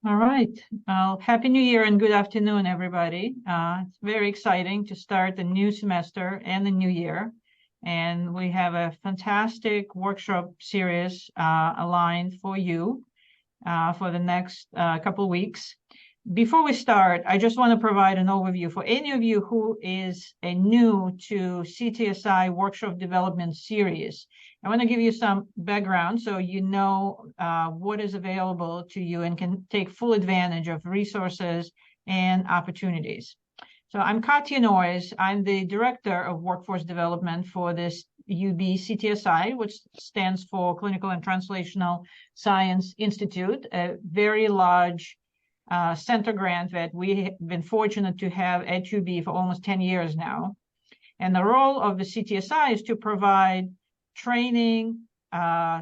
All right. Happy New Year and good afternoon, everybody. It's very exciting to start the new semester and the new year. And we have a fantastic workshop series aligned for you for the next couple of weeks. Before we start, I just want to provide an overview for any of you who is new to CTSI Workshop Development Series. I want to give you some background so you know what is available to you and can take full advantage of resources and opportunities. So I'm Katya Noyes. I'm the Director of Workforce Development for this UB CTSI, which stands for Clinical and Translational Science Institute, a very large center grant that we have been fortunate to have at UB for almost 10 years now. And the role of the CTSI is to provide training,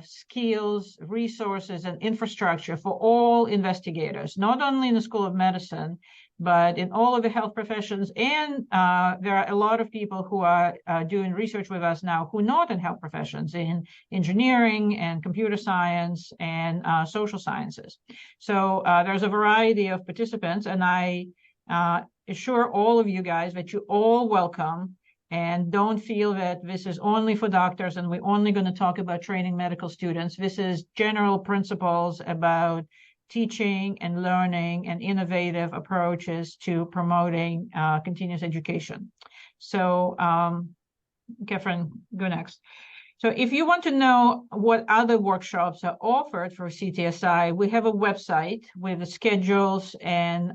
skills, resources, and infrastructure for all investigators, not only in the School of Medicine, but in all of the health professions. And there are a lot of people who are doing research with us now who are not in health professions, in engineering and computer science and social sciences. So there's a variety of participants, and I assure all of you guys that you're all welcome. And don't feel that this is only for doctors and we're only going to talk about training medical students. This is general principles about teaching and learning and innovative approaches to promoting continuous education. So, Catherine, go next. So if you want to know what other workshops are offered for CTSI, we have a website with the schedules, and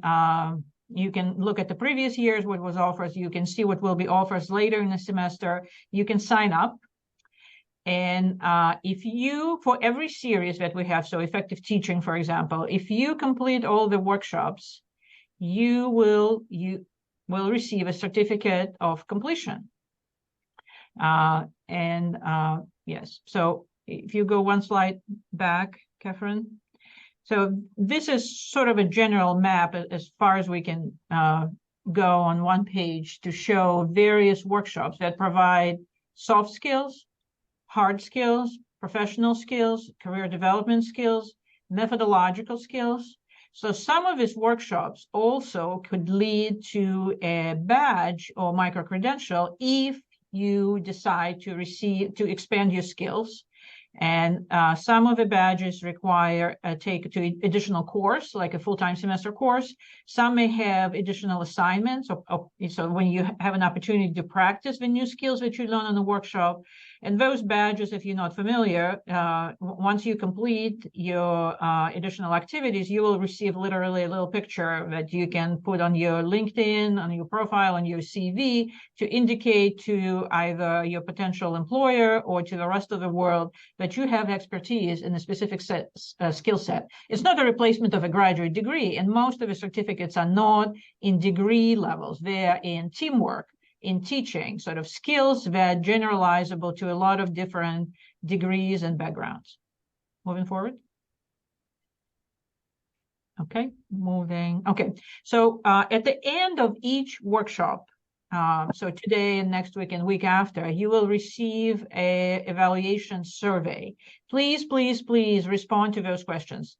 you can look at the previous years, what was offered. You can see what will be offered later in the semester. You can sign up. And if you, for every series that we have, so effective teaching, for example, if you complete all the workshops, you will receive a certificate of completion. Yes, so if you go one slide back, Catherine. So this is sort of a general map as far as we can go on one page to show various workshops that provide soft skills, hard skills, professional skills, career development skills, methodological skills. So some of these workshops also could lead to a badge or micro-credential if you decide to expand your skills. And some of the badges require take to additional course, like a full-time semester course. Some may have additional assignments, so when you have an opportunity to practice the new skills that you learn in the workshop. And those badges, if you're not familiar, once you complete your additional activities, you will receive literally a little picture that you can put on your LinkedIn, on your profile, on your CV to indicate to either your potential employer or to the rest of the world that you have expertise in a specific skill set. It's not a replacement of a graduate degree, and most of the certificates are not in degree levels. They're in teamwork, in teaching, sort of skills that generalizable to a lot of different degrees and backgrounds. Moving forward. Okay, moving. Okay, so at the end of each workshop, so today and next week and week after, you will receive an evaluation survey. Please, please, please respond to those questions.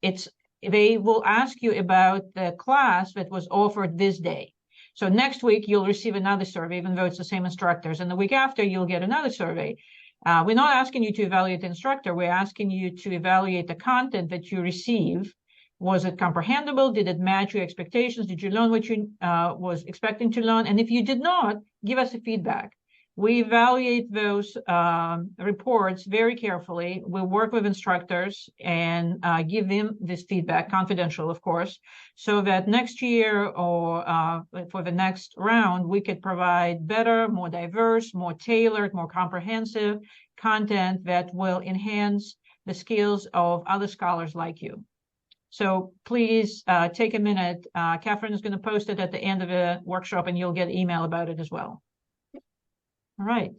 They will ask you about the class that was offered this day. So next week, you'll receive another survey, even though it's the same instructors. And the week after, you'll get another survey. We're not asking you to evaluate the instructor. We're asking you to evaluate the content that you receive. Was it comprehensible? Did it match your expectations? Did you learn what you was expecting to learn? And if you did not, give us a feedback. We evaluate those reports very carefully. We work with instructors and give them this feedback, confidential, of course, so that next year or for the next round, we could provide better, more diverse, more tailored, more comprehensive content that will enhance the skills of other scholars like you. So please take a minute. Catherine is going to post it at the end of the workshop, and you'll get email about it as well. All right,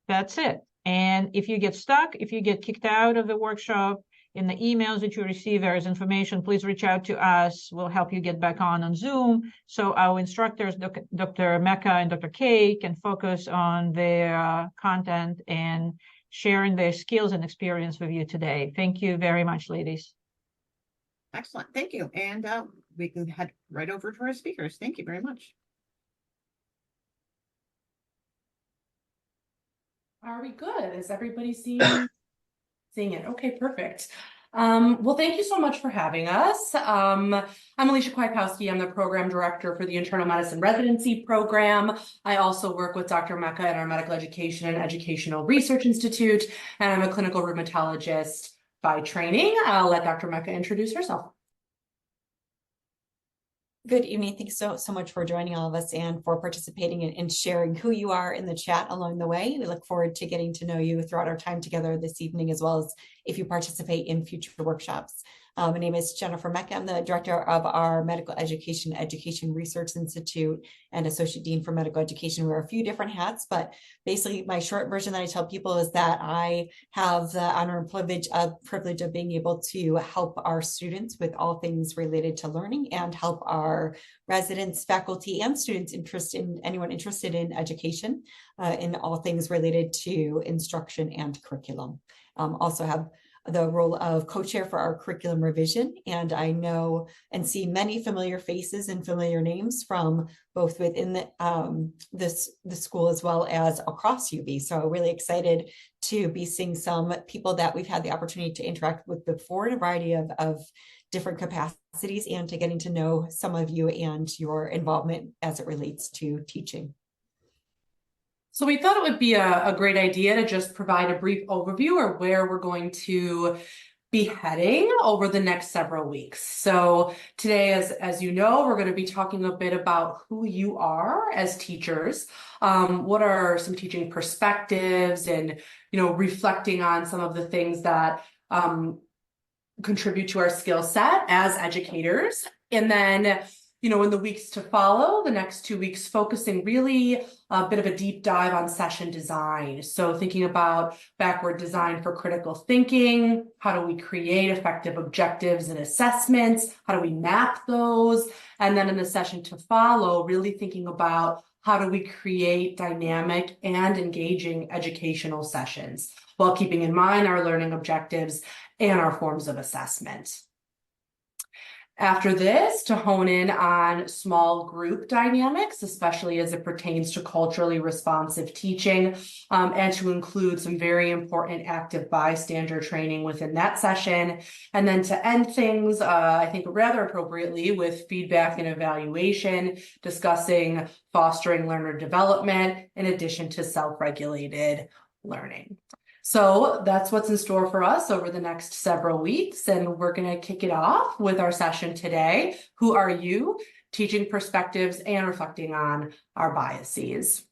that's it. And if you get stuck, if you get kicked out of the workshop, in the emails that you receive, there is information. Please reach out to us. We'll help you get back on Zoom. So our instructors, Dr. Meka and Dr. K, can focus on their content and sharing their skills and experience with you today. Thank you very much, ladies. Excellent. Thank you. And we can head right over to our speakers. Thank you very much. Are we good? Is everybody seeing it? Okay, perfect. Well, thank you so much for having us. I'm Alysia Kwiatkowski. I'm the program director for the Internal Medicine Residency Program. I also work with Dr. Meka at our Medical Education and Educational Research Institute, and I'm a clinical rheumatologist by training. I'll let Dr. Meka introduce herself. Good evening. Thanks so much for joining all of us and for participating and sharing who you are in the chat along the way. We look forward to getting to know you throughout our time together this evening, as well as if you participate in future workshops. My name is Jennifer Meka. I'm the director of our Medical Education Research Institute and Associate Dean for Medical Education. We wear a few different hats, but basically my short version that I tell people is that I have the honor and privilege of being able to help our students with all things related to learning and help our residents, faculty, and students anyone interested in education in all things related to instruction and curriculum. Also have the role of co-chair for our curriculum revision, and I know and see many familiar faces and familiar names from both within the school as well as across UB. So really excited to be seeing some people that we've had the opportunity to interact with before in a variety of different capacities, and to getting to know some of you and your involvement as it relates to teaching. So we thought it would be a great idea to just provide a brief overview of where we're going to be heading over the next several weeks. So today, as you know, we're going to be talking a bit about who you are as teachers. What are some teaching perspectives, and reflecting on some of the things that contribute to our skill set as educators. And then in the weeks to follow, the next 2 weeks, focusing really a bit of a deep dive on session design. So thinking about backward design for critical thinking, how do we create effective objectives and assessments, how do we map those? And then in the session to follow, really thinking about how do we create dynamic and engaging educational sessions while keeping in mind our learning objectives and our forms of assessment. After this, to hone in on small group dynamics, especially as it pertains to culturally responsive teaching, and to include some very important active bystander training within that session. And then to end things, I think rather appropriately, with feedback and evaluation, discussing fostering learner development in addition to self-regulated learning. So that's what's in store for us over the next several weeks, and we're going to kick it off with our session today. Who are you? Teaching perspectives and reflecting on our biases.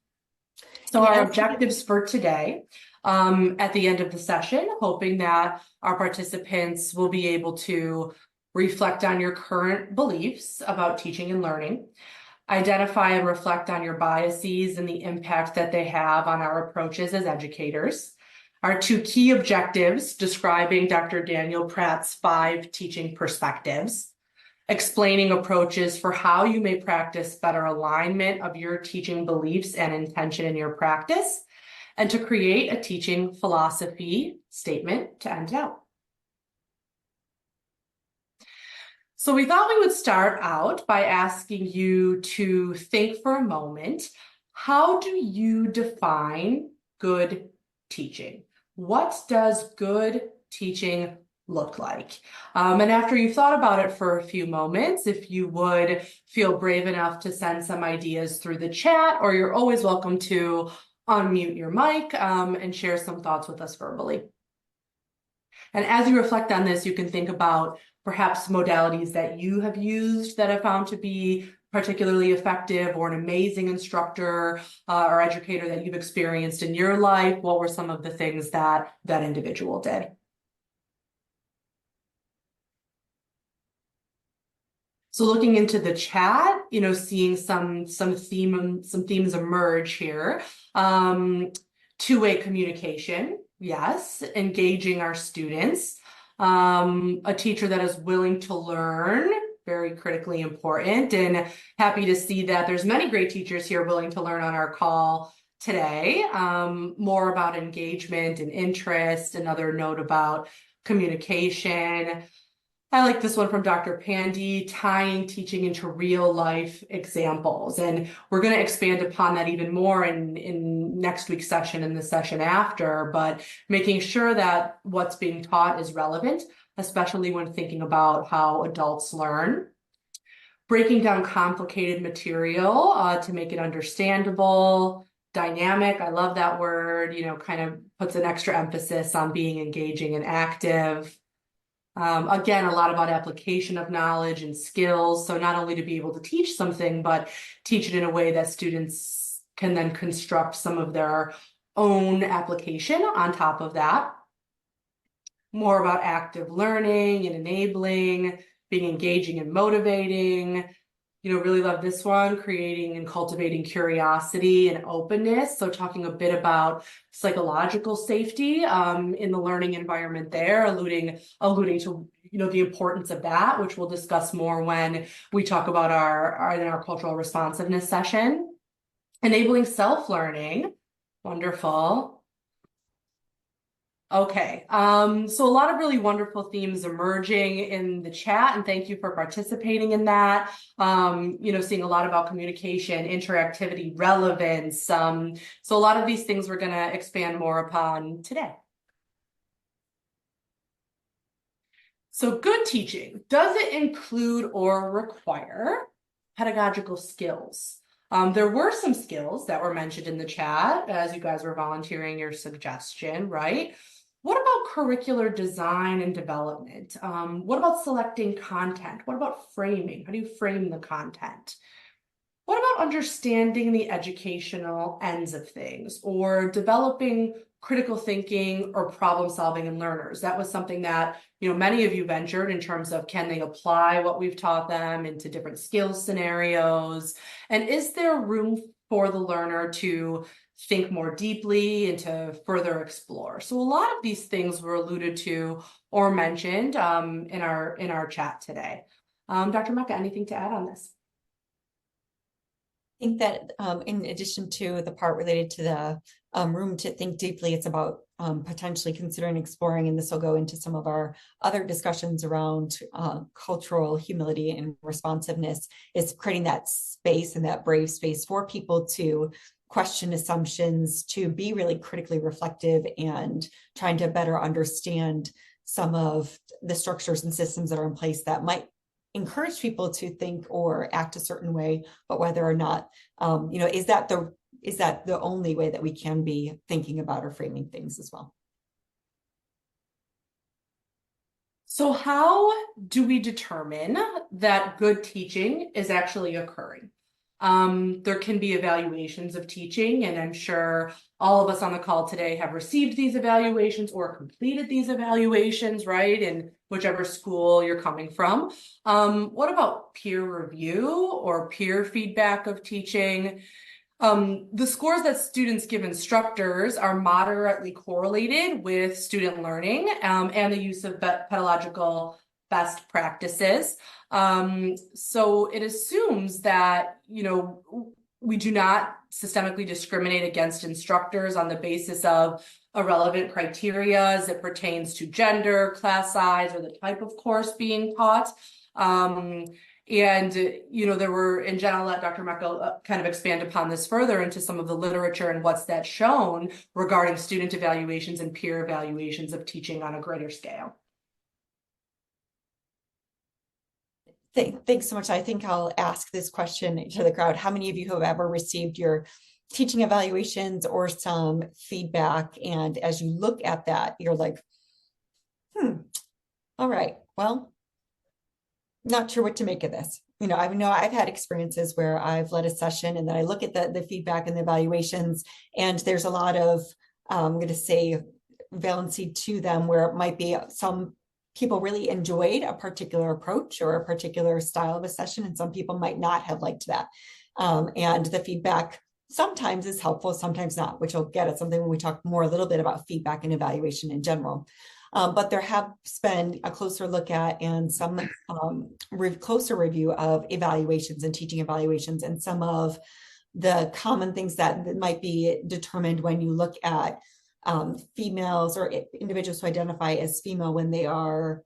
So our objectives for today, at the end of the session, hoping that our participants will be able to reflect on your current beliefs about teaching and learning, identify and reflect on your biases and the impact that they have on our approaches as educators. Our 2 key objectives describing Dr. Daniel Pratt's 5 teaching perspectives, explaining approaches for how you may practice better alignment of your teaching beliefs and intention in your practice, and to create a teaching philosophy statement to end out. So we thought we would start out by asking you to think for a moment, how do you define good teaching? What does good teaching look like? And after you've thought about it for a few moments, if you would feel brave enough to send some ideas through the chat, or you're always welcome to unmute your mic and share some thoughts with us verbally. And as you reflect on this, you can think about perhaps modalities that you have used that have found to be particularly effective, or an amazing instructor or educator that you've experienced in your life. What were some of the things that that individual did? So looking into the chat, seeing some themes emerge here. Two-way communication, yes, engaging our students. A teacher that is willing to learn, very critically important, and happy to see that there's many great teachers here willing to learn on our call today. More about engagement and interest, another note about communication. I like this one from Dr. Pandy, tying teaching into real life examples. And we're going to expand upon that even more in next week's session and the session after, but making sure that what's being taught is relevant, especially when thinking about how adults learn. Breaking down complicated material to make it understandable, dynamic. I love that word, kind of puts an extra emphasis on being engaging and active. Again, a lot about application of knowledge and skills. So not only to be able to teach something, but teach it in a way that students can then construct some of their own application on top of that. More about active learning and enabling, being engaging and motivating. Really love this one, creating and cultivating curiosity and openness. So talking a bit about psychological safety in the learning environment there, alluding to, the importance of that, which we'll discuss more when we talk about our cultural responsiveness session. Enabling self-learning, wonderful. Okay, so a lot of really wonderful themes emerging in the chat, and thank you for participating in that. Seeing a lot about communication, interactivity, relevance. So a lot of these things we're going to expand more upon today. So good teaching, does it include or require pedagogical skills? There were some skills that were mentioned in the chat as you guys were volunteering your suggestion, right? What about curricular design and development? What about selecting content? What about framing? How do you frame the content? What about understanding the educational ends of things or developing critical thinking or problem solving in learners? That was something that, many of you ventured in terms of, can they apply what we've taught them into different skills scenarios? And is there room for the learner to think more deeply and to further explore? So a lot of these things were alluded to or mentioned in our chat today. Dr. Meka, anything to add on this? I think that in addition to the part related to the room to think deeply, it's about potentially considering exploring, and this will go into some of our other discussions around cultural humility and responsiveness, is creating that space and that brave space for people to question assumptions, to be really critically reflective and trying to better understand some of the structures and systems that are in place that might encourage people to think or act a certain way, but whether or not, is that the only way that we can be thinking about or framing things as well? So how do we determine that good teaching is actually occurring? There can be evaluations of teaching, and I'm sure all of us on the call today have received these evaluations or completed these evaluations, right? In whichever school you're coming from. What about peer review or peer feedback of teaching? The scores that students give instructors are moderately correlated with student learning and the use of pedagogical best practices. So it assumes that, we do not systemically discriminate against instructors on the basis of irrelevant criteria as it pertains to gender, class size, or the type of course being taught. And, there were, in general, let Dr. Meka kind of expand upon this further into some of the literature and what's that shown regarding student evaluations and peer evaluations of teaching on a greater scale. Thanks so much. I think I'll ask this question to the crowd. How many of you have ever received your teaching evaluations or some feedback, and as you look at that, you're like, all right, well, not sure what to make of this. I've had experiences where I've led a session and then I look at the feedback and the evaluations, and there's a lot of, I'm going to say, valency to them, where it might be some people really enjoyed a particular approach or a particular style of a session, and some people might not have liked that. And the feedback sometimes is helpful, sometimes not, which we'll get at something when we talk more a little bit about feedback and evaluation in general. But there has been a closer look at and some closer review of evaluations and teaching evaluations, and some of the common things that might be determined when you look at females or individuals who identify as female when they are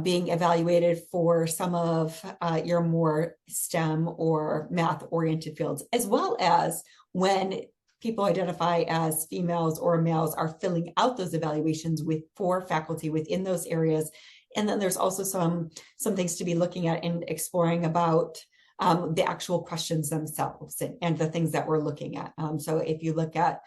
being evaluated for some of your more STEM or math-oriented fields, as well as when people identify as females or males are filling out those evaluations for faculty within those areas. And then there's also some things to be looking at and exploring about the actual questions themselves and the things that we're looking at. So if you look at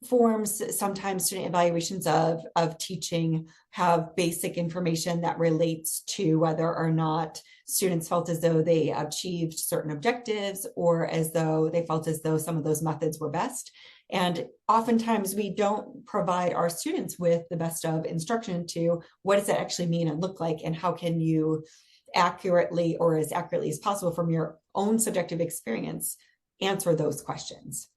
forms, sometimes student evaluations of teaching have basic information that relates to whether or not students felt as though they achieved certain objectives or as though they felt as though some of those methods were best. And oftentimes we don't provide our students with the best of instruction to what does that actually mean and look like, and how can you accurately, or as accurately as possible from your own subjective experience, answer those questions.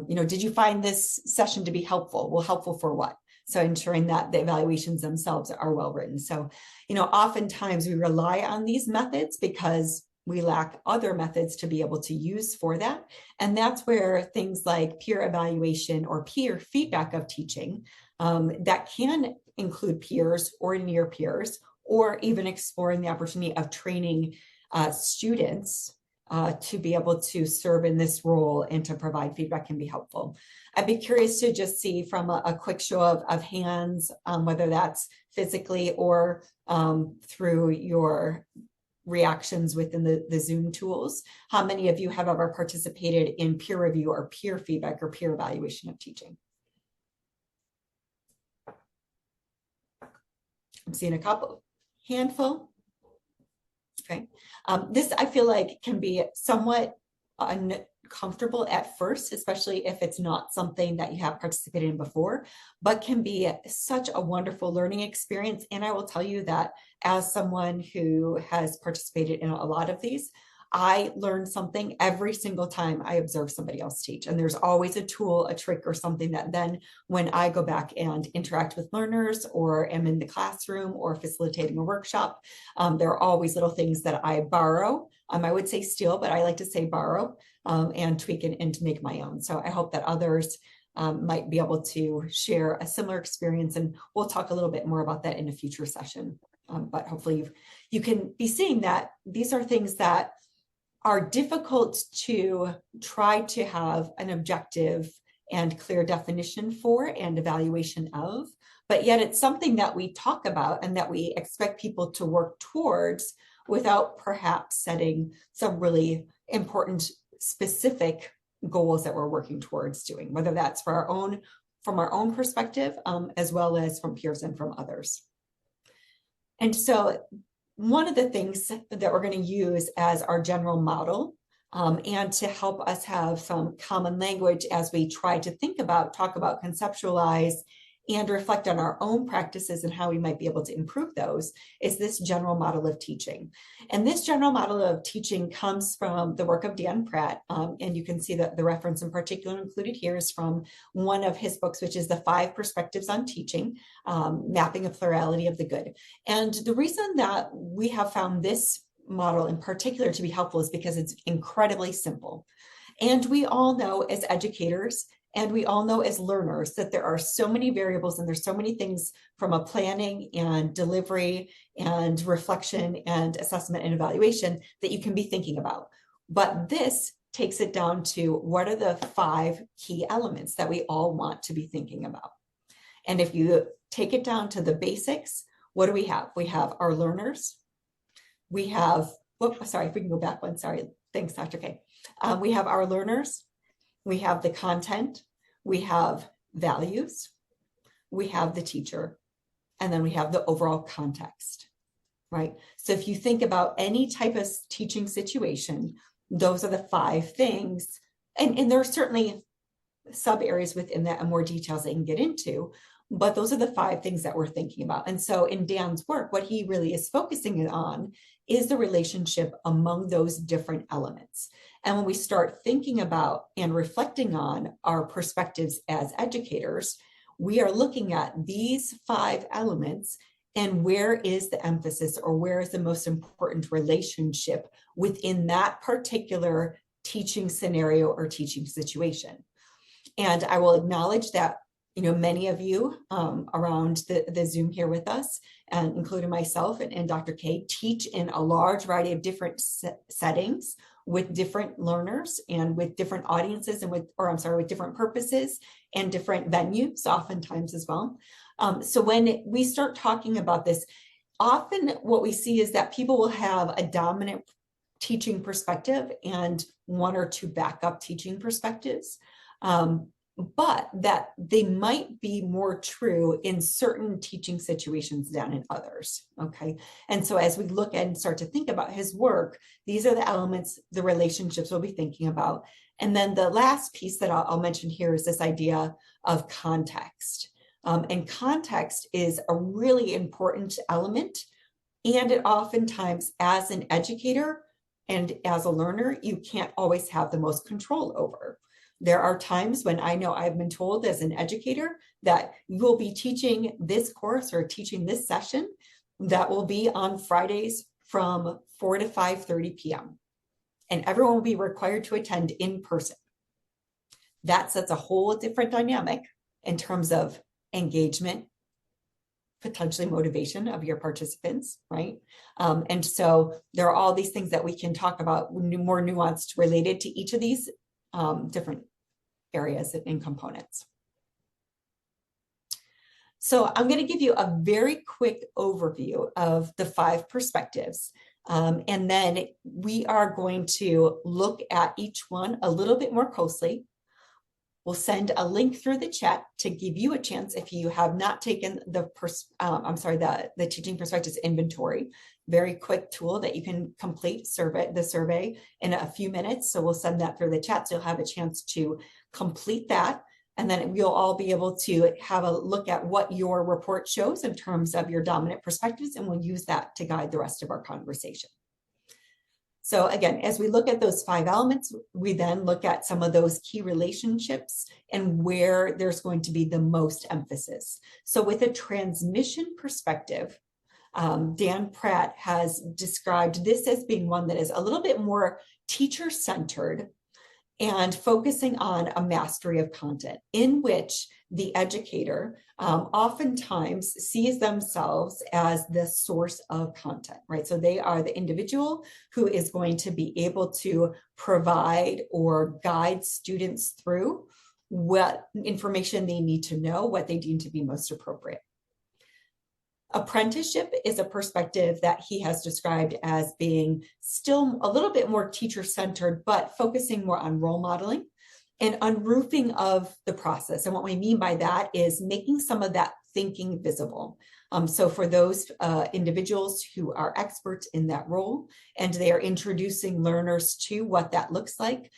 Did you find this session to be helpful? Well, helpful for what? So ensuring that the evaluations themselves are well written. So, oftentimes we rely on these methods because we lack other methods to be able to use for that. And that's where things like peer evaluation or peer feedback of teaching, that can include peers or near peers, or even exploring the opportunity of training students to be able to serve in this role and to provide feedback can be helpful. I'd be curious to just see from a quick show of hands, whether that's physically or through your reactions within the Zoom tools, how many of you have ever participated in peer review or peer feedback or peer evaluation of teaching? I'm seeing a couple, handful. Okay. This I feel like can be somewhat uncomfortable at first, especially if it's not something that you have participated in before, but can be such a wonderful learning experience. And I will tell you that as someone who has participated in a lot of these, I learn something every single time I observe somebody else teach. And there's always a tool, a trick, or something that then when I go back and interact with learners or am in the classroom or facilitating a workshop, there are always little things that I borrow. I would say steal, but I like to say borrow and tweak and to make my own. So I hope that others might be able to share a similar experience. And we'll talk a little bit more about that in a future session. But hopefully you can be seeing that these are things that are difficult to try to have an objective and clear definition for and evaluation of, but yet it's something that we talk about and that we expect people to work towards without perhaps setting some really important specific goals that we're working towards doing, whether that's for from our own perspective, as well as from peers and from others. And so one of the things that we're going to use as our general model and to help us have some common language as we try to talk about, conceptualize, and reflect on our own practices and how we might be able to improve those is this general model of teaching. And this general model of teaching comes from the work of Dan Pratt. And you can see that the reference in particular included here is from one of his books, which is The 5 Perspectives on Teaching, Mapping a Plurality of the Good. And the reason that we have found this model in particular to be helpful is because it's incredibly simple. And we all know as educators, and we all know as learners that there are so many variables and there's so many things from a planning and delivery and reflection and assessment and evaluation that you can be thinking about. But this takes it down to what are the 5 key elements that we all want to be thinking about. And if you take it down to the basics, what do we have? We have our learners. We have, sorry, if we can go back one, sorry. Thanks, Dr. K. We have our learners. We have the content, we have values, we have the teacher, and then we have the overall context, right? So if you think about any type of teaching situation, those are the 5 things. And there are certainly sub areas within that and more details that you can get into, but those are the 5 things that we're thinking about. And so in Dan's work, what he really is focusing on is the relationship among those different elements. And when we start thinking about and reflecting on our perspectives as educators, we are looking at these 5 elements and where is the emphasis or where is the most important relationship within that particular teaching scenario or teaching situation. And I will acknowledge that many of you around the Zoom here with us, and including myself and Dr. K, teach in a large variety of different settings with different learners and with different audiences and with different purposes and different venues oftentimes as well. So when we start talking about this, often what we see is that people will have a dominant teaching perspective and one or two backup teaching perspectives, but that they might be more true in certain teaching situations than in others, okay? And so as we look at and start to think about his work, these are the elements, the relationships we'll be thinking about. And then the last piece that I'll mention here is this idea of context. And context is a really important element. And it oftentimes, as an educator and as a learner, you can't always have the most control over. There are times when I know I've been told as an educator that you will be teaching this course or teaching this session that will be on Fridays from 4 to 5:30 p.m. And everyone will be required to attend in person. That sets a whole different dynamic in terms of engagement, potentially motivation of your participants, right? And so there are all these things that we can talk about more nuanced related to each of these different areas and components. So I'm going to give you a very quick overview of the 5 perspectives. And then we are going to look at each one a little bit more closely. We'll send a link through the chat to give you a chance, if you have not taken the teaching perspectives inventory, very quick tool that you can complete the survey in a few minutes. So we'll send that through the chat, so you'll have a chance to complete that. And then you'll all be able to have a look at what your report shows in terms of your dominant perspectives, and we'll use that to guide the rest of our conversation. So again, as we look at those 5 elements, we then look at some of those key relationships and where there's going to be the most emphasis. So with a transmission perspective, Dan Pratt has described this as being one that is a little bit more teacher-centered and focusing on a mastery of content, in which the educator oftentimes sees themselves as the source of content, right? So they are the individual who is going to be able to provide or guide students through what information they need to know, what they deem to be most appropriate. Apprenticeship is a perspective that he has described as being still a little bit more teacher-centered, but focusing more on role modeling and unroofing of the process. And what we mean by that is making some of that thinking visible. So for those individuals who are experts in that role, and they are introducing learners to what that looks like,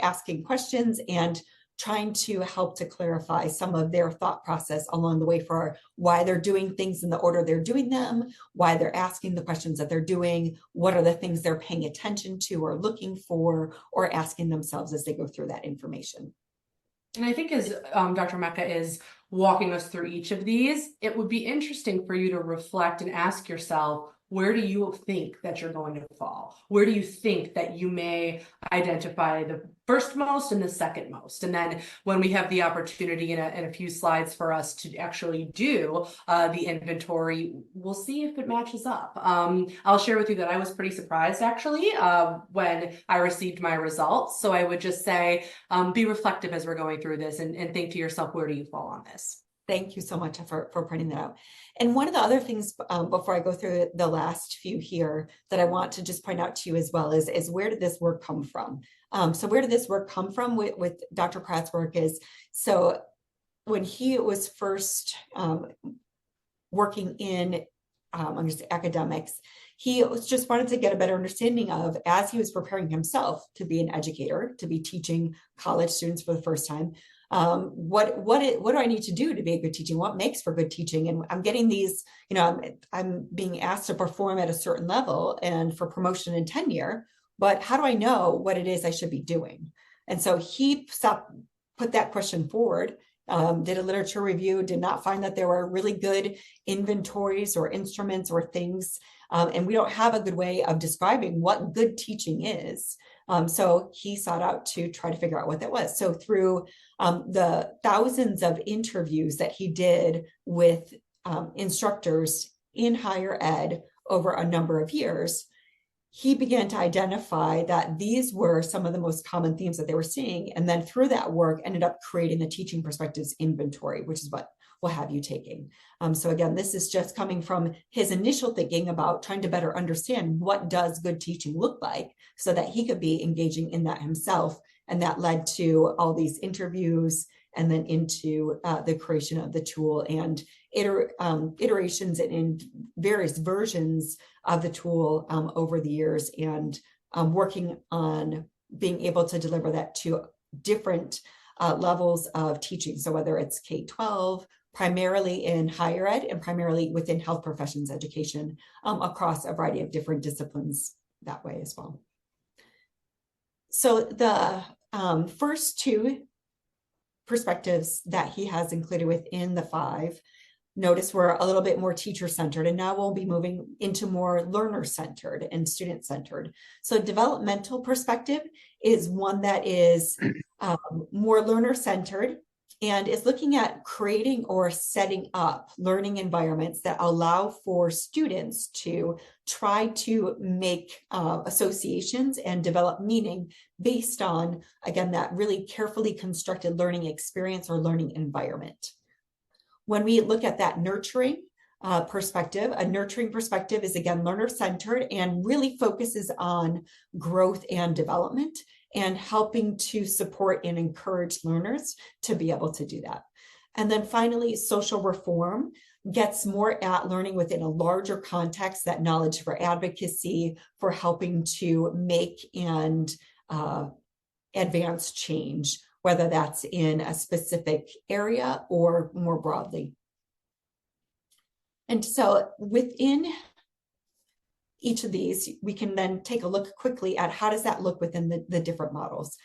asking questions and trying to help to clarify some of their thought process along the way for why they're doing things in the order they're doing them, why they're asking the questions that they're doing, what are the things they're paying attention to or looking for or asking themselves as they go through that information. And I think as Dr. Meka is walking us through each of these, it would be interesting for you to reflect and ask yourself, where do you think that you're going to fall? Where do you think that you may identify the first most and the second most? And then when we have the opportunity in a few slides for us to actually do the inventory, we'll see if it matches up. I'll share with you that I was pretty surprised actually when I received my results. So I would just say, be reflective as we're going through this and think to yourself, where do you fall on this? Thank you so much for pointing that out. And one of the other things before I go through the last few here that I want to just point out to you as well is where did this work come from? So where did this work come from with Dr. Pratt's work is, so when he was first working in academics, he just wanted to get a better understanding of, as he was preparing himself to be an educator, to be teaching college students for the first time, what do I need to do to be a good teaching? What makes for good teaching? And I'm getting these, I'm being asked to perform at a certain level and for promotion and tenure, but how do I know what it is I should be doing? And so he put that question forward, did a literature review, did not find that there were really good inventories or instruments or things And we don't have a good way of describing what good teaching is. So he sought out to try to figure out what that was. So through the thousands of interviews that he did with instructors in higher ed over a number of years, he began to identify that these were some of the most common themes that they were seeing. And then through that work, ended up creating the Teaching Perspectives Inventory, which is what we'll have you taking. So again, this is just coming from his initial thinking about trying to better understand what does good teaching look like so that he could be engaging in that himself. And that led to all these interviews and then into the creation of the tool and iterations and in various versions of the tool over the years, and working on being able to deliver that to different levels of teaching. So whether it's K-12, primarily in higher ed, and primarily within health professions education, across a variety of different disciplines that way as well. So the first two perspectives that he has included within the 5, notice we're a little bit more teacher-centered, and now we'll be moving into more learner-centered and student-centered. So developmental perspective is one that is more learner-centered and is looking at creating or setting up learning environments that allow for students to try to make associations and develop meaning based on, again, that really carefully constructed learning experience or learning environment. When we look at that nurturing perspective, a nurturing perspective is, again, learner-centered and really focuses on growth and development and helping to support and encourage learners to be able to do that. And then finally, social reform gets more at learning within a larger context, that knowledge for advocacy, for helping to make and advance change, whether that's in a specific area or more broadly. And so within each of these, we can then take a look quickly at how does that look within the different models.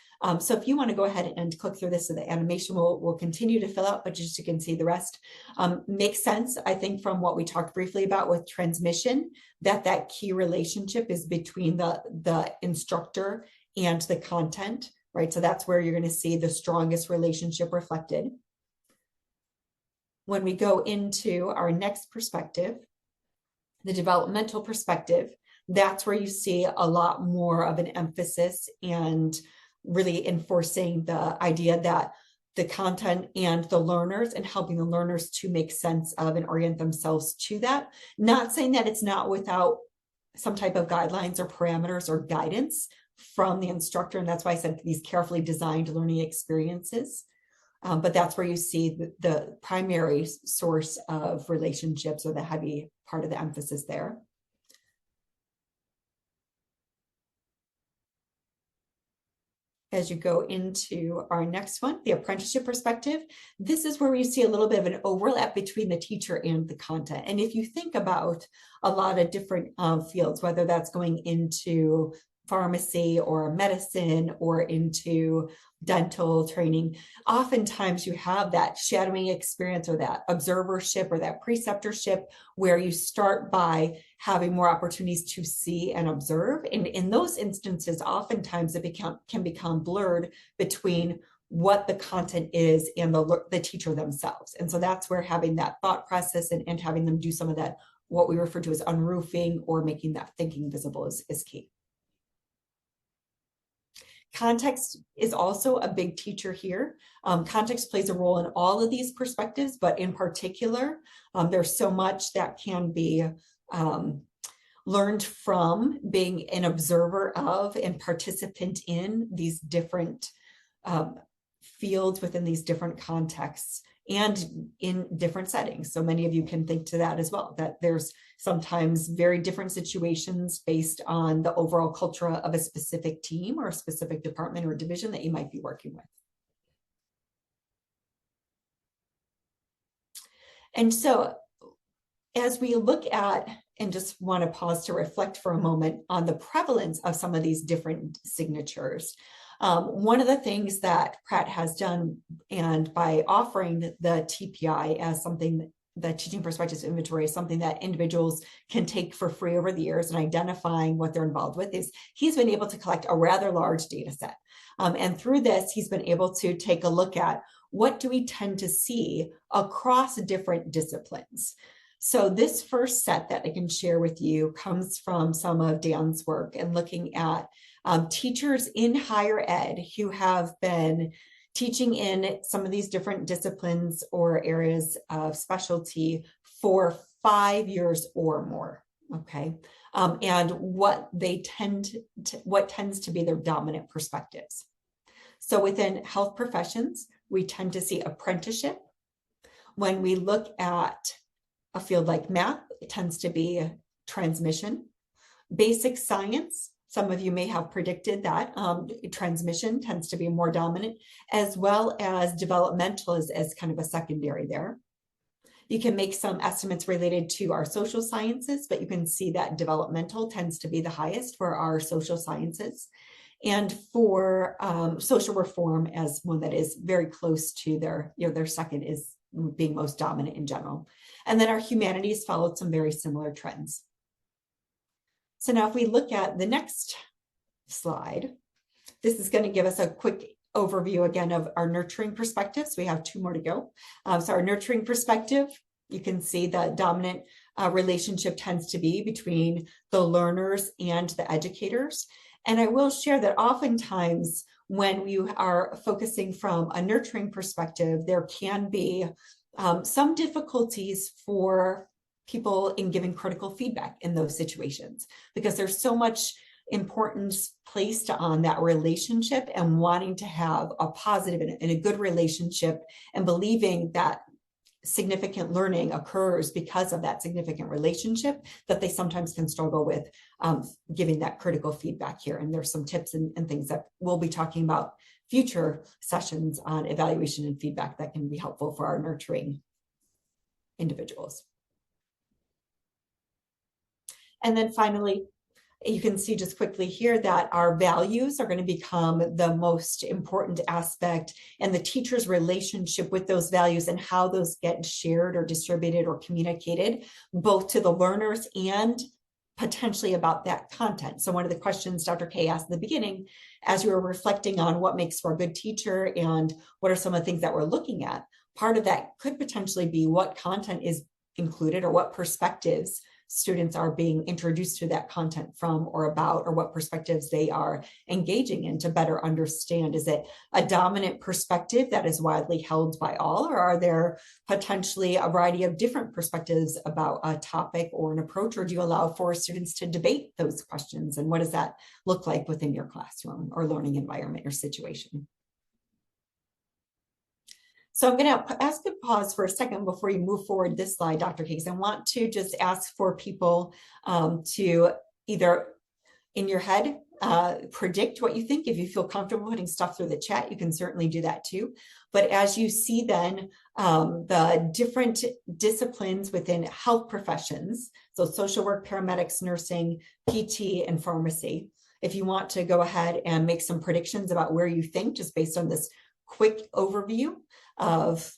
So if you want to go ahead and click through this, so the animation will continue to fill out, but just you can see the rest. Makes sense, I think, from what we talked briefly about with transmission, that key relationship is between the instructor and the content, right? So that's where you're going to see the strongest relationship reflected. When we go into our next perspective, the developmental perspective, that's where you see a lot more of an emphasis and really enforcing the idea that the content and the learners, and helping the learners to make sense of and orient themselves to that. Not saying that it's not without some type of guidelines or parameters or guidance from the instructor. And that's why I said these carefully designed learning experiences. But that's where you see the primary source of relationships, or the heavy part of the emphasis there. As you go into our next one, the apprenticeship perspective, this is where you see a little bit of an overlap between the teacher and the content. And if you think about a lot of different fields, whether that's going into pharmacy or medicine or into dental training, oftentimes you have that shadowing experience or that observership or that preceptorship where you start by having more opportunities to see and observe. And in those instances, oftentimes it can become blurred between what the content is and the teacher themselves. And so that's where having that thought process and having them do some of that, what we refer to as unroofing or making that thinking visible is key. Context is also a big teacher here. Context plays a role in all of these perspectives, but in particular, there's so much that can be learned from being an observer of and participant in these different fields within these different contexts and in different settings. So many of you can think to that as well, that there's sometimes very different situations based on the overall culture of a specific team or a specific department or division that you might be working with. And so as we look at, and just want to pause to reflect for a moment on the prevalence of some of these different signatures. One of the things that Pratt has done, and by offering the TPI as something the teaching perspectives inventory is something that individuals can take for free over the years, and identifying what they're involved with, is he's been able to collect a rather large data set. And through this, he's been able to take a look at what do we tend to see across different disciplines. So this first set that I can share with you comes from some of Dan's work and looking at teachers in higher ed who have been teaching in some of these different disciplines or areas of specialty for 5 years or more, okay? And what tends to be their dominant perspectives. So within health professions, we tend to see apprenticeship. When we look at a field like math, it tends to be transmission. Basic science, some of you may have predicted that transmission tends to be more dominant, as well as developmental as kind of a secondary there. You can make some estimates related to our social sciences, but you can see that developmental tends to be the highest for our social sciences. And for social reform as one that is very close to their second is being most dominant in general. And then our humanities followed some very similar trends. So now if we look at the next slide, this is going to give us a quick overview again of our nurturing perspectives. We have 2 more to go. So our nurturing perspective, you can see the dominant relationship tends to be between the learners and the educators. And I will share that oftentimes when we are focusing from a nurturing perspective, there can be some difficulties for people in giving critical feedback in those situations, because there's so much importance placed on that relationship and wanting to have a positive and a good relationship, and believing that significant learning occurs because of that significant relationship, that they sometimes can struggle with giving that critical feedback here. And there's some tips and things that we'll be talking about future sessions on evaluation and feedback that can be helpful for our nurturing individuals. And then finally, you can see just quickly here that our values are going to become the most important aspect, and the teacher's relationship with those values and how those get shared or distributed or communicated, both to the learners and potentially about that content. So one of the questions Dr. K asked in the beginning, as we were reflecting on what makes for a good teacher and what are some of the things that we're looking at, part of that could potentially be what content is included or what perspectives students are being introduced to that content from or about, or what perspectives they are engaging in to better understand. Is it a dominant perspective that is widely held by all, or are there potentially a variety of different perspectives about a topic or an approach, or do you allow for students to debate those questions? And what does that look like within your classroom or learning environment or situation? So I'm going to ask a pause for a second before you move forward this slide, Dr. Cakes. I want to just ask for people to either in your head predict what you think. If you feel comfortable putting stuff through the chat, you can certainly do that too. But as you see then the different disciplines within health professions, so social work, paramedics, nursing, PT, and pharmacy, if you want to go ahead and make some predictions about where you think, just based on this quick overview of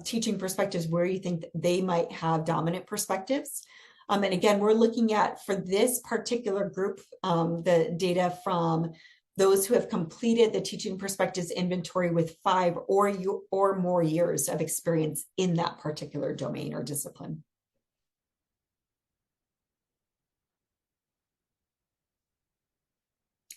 teaching perspectives, where you think they might have dominant perspectives. And again, we're looking at, for this particular group, the data from those who have completed the teaching perspectives inventory with 5 or more years of experience in that particular domain or discipline.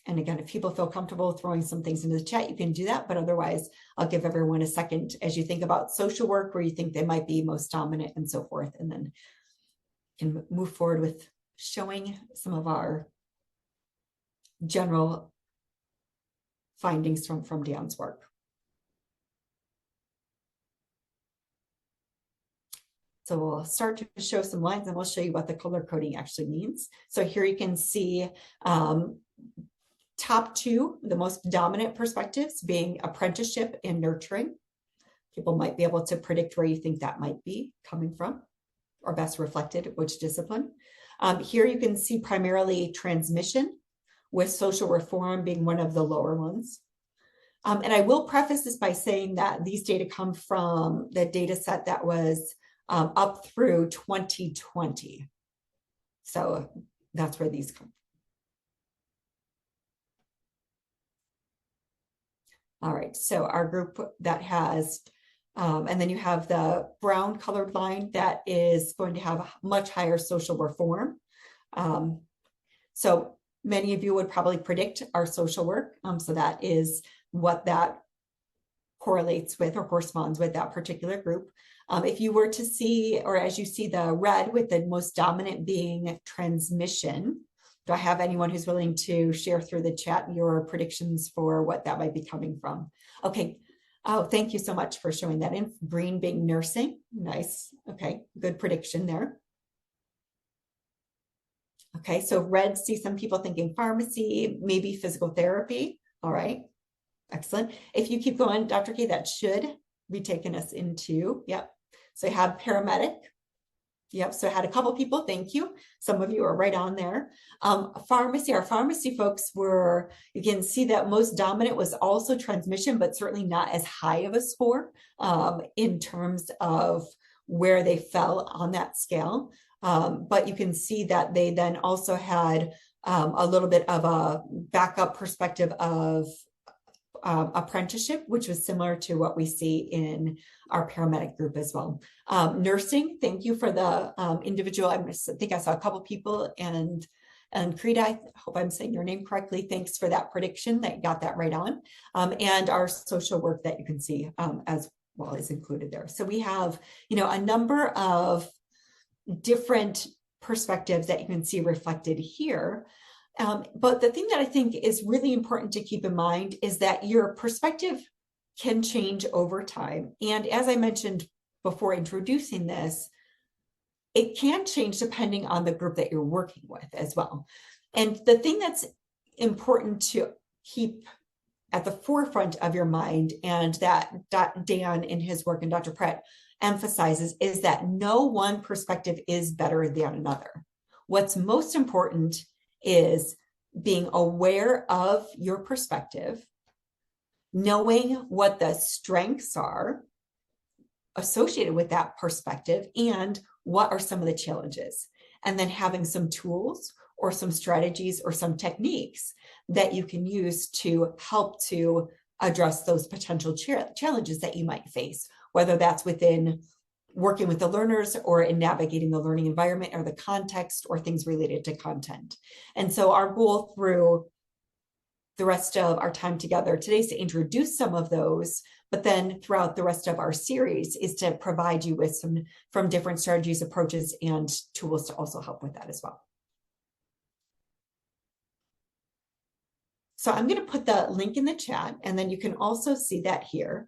And again, if people feel comfortable throwing some things into the chat, you can do that. But otherwise, I'll give everyone a second as you think about social work, where you think they might be most dominant and so forth. And then can move forward with showing some of our general findings from Dan's work. So we'll start to show some lines, and we'll show you what the color coding actually means. So here you can see top 2, the most dominant perspectives being apprenticeship and nurturing. People might be able to predict where you think that might be coming from, or best reflected which discipline. Here you can see primarily transmission, with social reform being one of the lower ones. And I will preface this by saying that these data come from the data set that was up through 2020. So that's where these come. All right, so our group that has, and then you have the brown colored line that is going to have a much higher social reform. So many of you would probably predict our social work. So that is what that correlates with or corresponds with that particular group. If you were to see, or as you see the red with the most dominant being transmission, do I have anyone who's willing to share through the chat your predictions for what that might be coming from? Okay. Oh, thank you so much for showing that in. Green being nursing. Nice. Okay. Good prediction there. Okay. So red, see some people thinking pharmacy, maybe physical therapy. All right. Excellent. If you keep going, Dr. K, that should be taking us into, yep. So you have paramedic. Yep, so I had a couple people, thank you. Some of you are right on there. Pharmacy, our pharmacy folks were, you can see that most dominant was also transmission, but certainly not as high of a score in terms of where they fell on that scale. But you can see that they then also had a little bit of a backup perspective of apprenticeship, which was similar to what we see in our paramedic group as well. Nursing, thank you for the individual. I think I saw a couple people, and Krita, I hope I'm saying your name correctly. Thanks for that prediction that got that right on. And our social work that you can see as well is included there. So we have, a number of different perspectives that you can see reflected here. But the thing that I think is really important to keep in mind is that your perspective can change over time. And as I mentioned before introducing this, it can change depending on the group that you're working with as well. And the thing that's important to keep at the forefront of your mind, and that Dan in his work and Dr. Pratt emphasizes, is that no one perspective is better than another. What's most important is being aware of your perspective, knowing what the strengths are associated with that perspective, and what are some of the challenges, and then having some tools or some strategies or some techniques that you can use to help to address those potential challenges that you might face, whether that's within working with the learners or in navigating the learning environment or the context or things related to content. And so our goal through the rest of our time together today is to introduce some of those, but then throughout the rest of our series is to provide you with some from different strategies, approaches, and tools to also help with that as well. So I'm going to put the link in the chat, and then you can also see that here.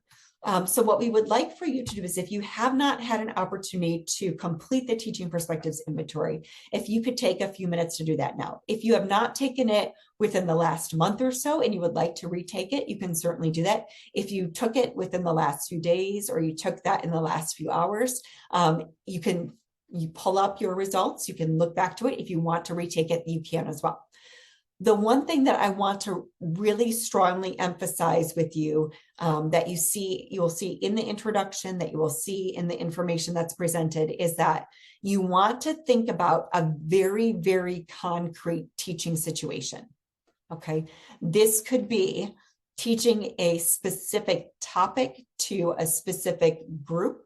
So what we would like for you to do is, if you have not had an opportunity to complete the Teaching Perspectives Inventory, if you could take a few minutes to do that now. If you have not taken it within the last month or so and you would like to retake it, you can certainly do that. If you took it within the last few days, or you took that in the last few hours, you pull up your results, you can look back to it. If you want to retake it, you can as well. The one thing that I want to really strongly emphasize with you that you will see in the introduction, that you will see in the information that's presented, is that you want to think about a very, very concrete teaching situation. Okay, this could be teaching a specific topic to a specific group.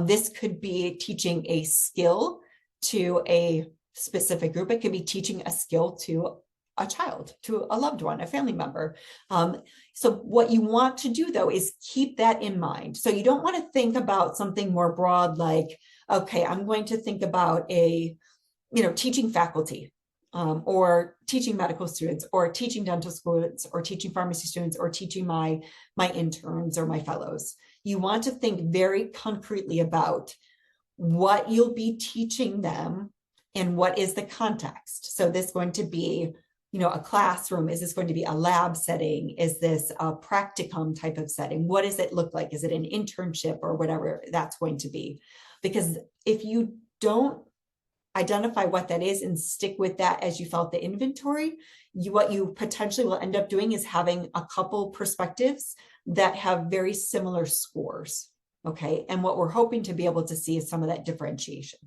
This could be teaching a skill to a specific group. It could be teaching a skill to a child, to a loved one, a family member. So what you want to do, though, is keep that in mind. So you don't want to think about something more broad like, okay, I'm going to think about teaching faculty, or teaching medical students, or teaching dental students, or teaching pharmacy students, or teaching my interns or my fellows. You want to think very concretely about what you'll be teaching them and what is the context. So this is going to be a classroom? Is this going to be a lab setting? Is this a practicum type of setting? What does it look like? Is it an internship or whatever that's going to be? Because if you don't identify what that is and stick with that as you felt the inventory, what you potentially will end up doing is having a couple perspectives that have very similar scores. Okay. And what we're hoping to be able to see is some of that differentiation.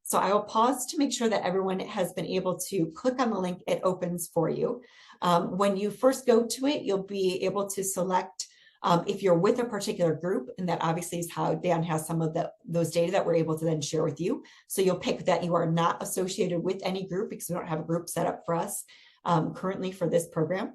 So I will pause to make sure that everyone has been able to click on the link. It opens for you. When you first go to it, you'll be able to select if you're with a particular group, and that obviously is how Dan has some of those data that we're able to then share with you. So you'll pick that you are not associated with any group because we don't have a group set up for us currently for this program.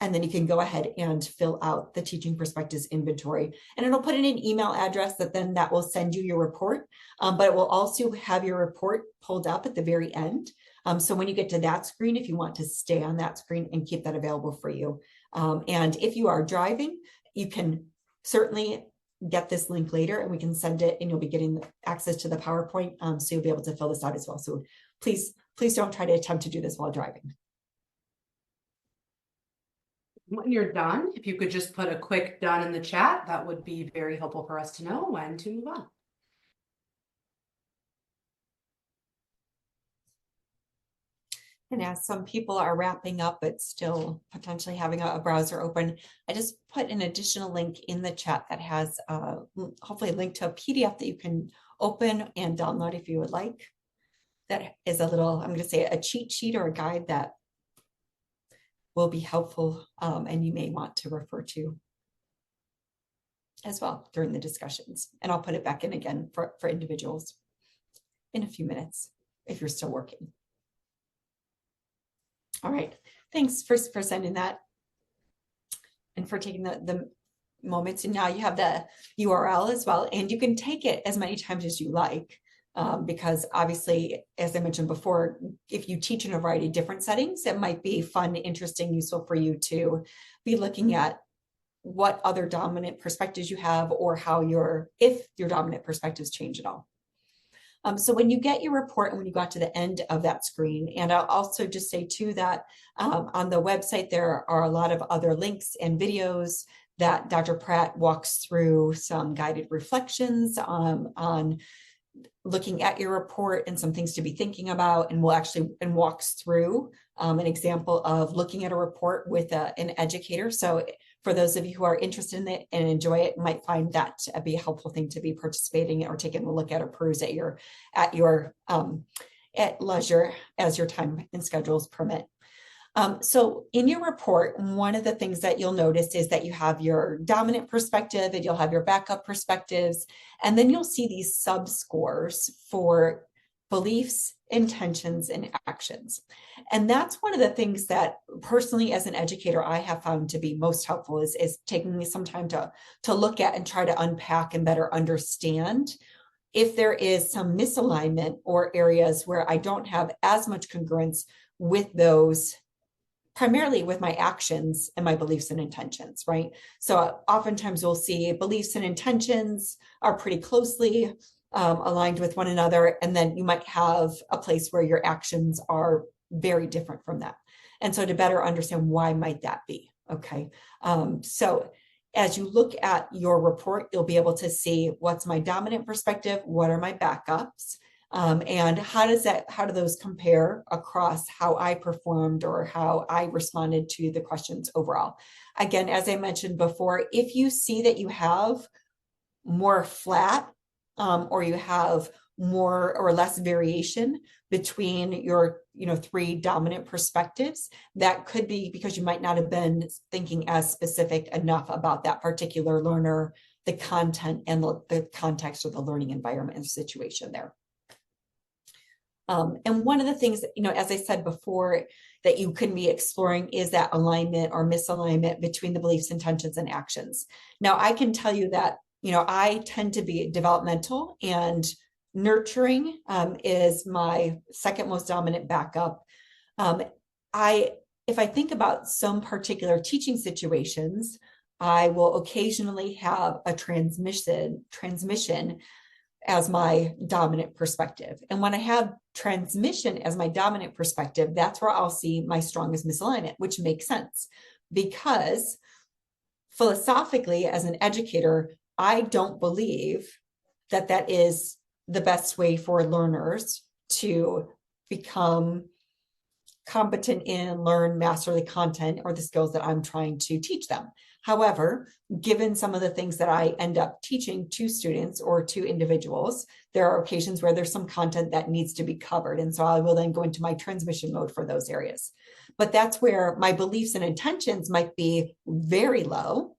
And then you can go ahead and fill out the Teaching Perspectives inventory. And it'll put in an email address that will send you your report. But it will also have your report pulled up at the very end. So when you get to that screen, if you want to stay on that screen and keep that available for you. And if you are driving, you can certainly get this link later and we can send it and you'll be getting access to the PowerPoint. So you'll be able to fill this out as well. So please don't try to attempt to do this while driving. When you're done, if you could just put a quick done in the chat, that would be very helpful for us to know when to move on. And as some people are wrapping up, but still potentially having a browser open, I just put an additional link in the chat that has hopefully a link to a PDF that you can open and download if you would like. That is a little, I'm going to say a cheat sheet or a guide that will be helpful and you may want to refer to as well during the discussions. And I'll put it back in again for individuals in a few minutes if you're still working. All right, thanks for sending that and for taking the moments. And now you have the URL as well, and you can take it as many times as you like. Because obviously, as I mentioned before, if you teach in a variety of different settings, it might be fun, interesting, useful for you to be looking at what other dominant perspectives you have or if your dominant perspectives change at all. So when you get your report and when you got to the end of that screen, and I'll also just say too that on the website, there are a lot of other links and videos that Dr. Pratt walks through some guided reflections on looking at your report and some things to be thinking about, and walks through an example of looking at a report with an educator. So for those of you who are interested in it and enjoy it, might find that to be a helpful thing to be participating or taking a look at or peruse at leisure as your time and schedules permit. So in your report, one of the things that you'll notice is that you have your dominant perspective and you'll have your backup perspectives, and then you'll see these sub-scores for beliefs, intentions, and actions. And that's one of the things that personally as an educator, I have found to be most helpful is taking me some time to look at and try to unpack and better understand if there is some misalignment or areas where I don't have as much congruence with those, primarily with my actions and my beliefs and intentions, right? So oftentimes we'll see beliefs and intentions are pretty closely aligned with one another. And then you might have a place where your actions are very different from that. And so to better understand why might that be, okay? So as you look at your report, you'll be able to see what's my dominant perspective, what are my backups, and how do those compare across how I performed or how I responded to the questions overall. Again, as I mentioned before, if you see that you have more flat or you have more or less variation between your three dominant perspectives, that could be because you might not have been thinking as specific enough about that particular learner, the content and the context of the learning environment and situation there. And one of the things that, as I said before, that you can be exploring is that alignment or misalignment between the beliefs, intentions, and actions. Now, I can tell you that, I tend to be developmental, and nurturing is my second most dominant backup. If I think about some particular teaching situations, I will occasionally have a transmission as my dominant perspective. And when I have transmission as my dominant perspective, that's where I'll see my strongest misalignment, which makes sense because philosophically, as an educator, I don't believe that that is the best way for learners to become competent in, learn, master the content or the skills that I'm trying to teach them. However, given some of the things that I end up teaching to students or to individuals, there are occasions where there's some content that needs to be covered. And so I will then go into my transmission mode for those areas. But that's where my beliefs and intentions might be very low.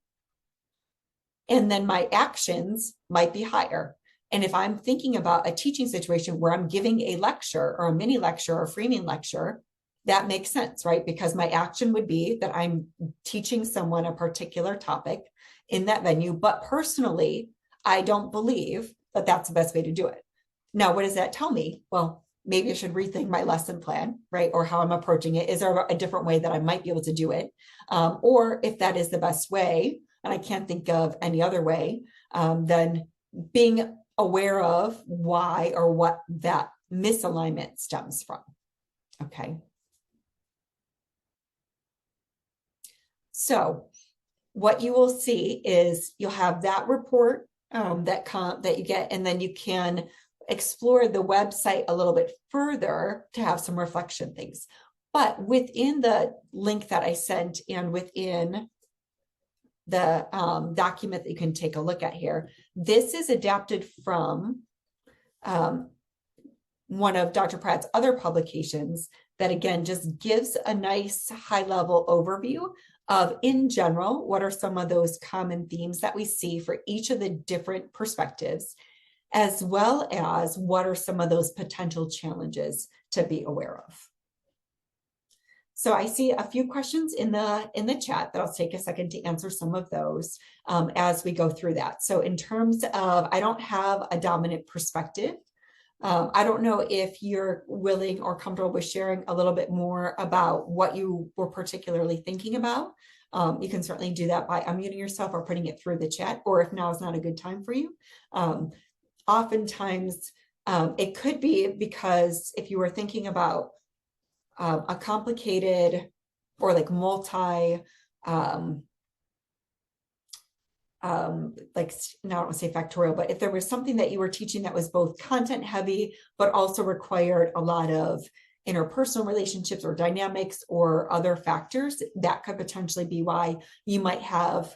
And then my actions might be higher. And if I'm thinking about a teaching situation where I'm giving a lecture or a mini lecture or a framing lecture, that makes sense, right? Because my action would be that I'm teaching someone a particular topic in that venue, but personally, I don't believe that that's the best way to do it. Now, what does that tell me? Well, maybe I should rethink my lesson plan, right? Or how I'm approaching it. Is there a different way that I might be able to do it? Or if that is the best way, and I can't think of any other way, then being aware of why or what that misalignment stems from. Okay. So what you will see is you'll have that report that you get, and then you can explore the website a little bit further to have some reflection things. But within the link that I sent and within the document that you can take a look at here, this is adapted from one of Dr. Pratt's other publications that again just gives a nice high-level overview of, in general, what are some of those common themes that we see for each of the different perspectives, as well as what are some of those potential challenges to be aware of. So I see a few questions in the chat that I'll take a second to answer some of those as we go through that. So in terms of, I don't have a dominant perspective. I don't know if you're willing or comfortable with sharing a little bit more about what you were particularly thinking about. You can certainly do that by unmuting yourself or putting it through the chat, or if now is not a good time for you. Oftentimes, it could be because if you were thinking about a complicated or like multi, like now I don't want to say factorial, but if there was something that you were teaching that was both content heavy, but also required a lot of interpersonal relationships or dynamics or other factors, that could potentially be why you might have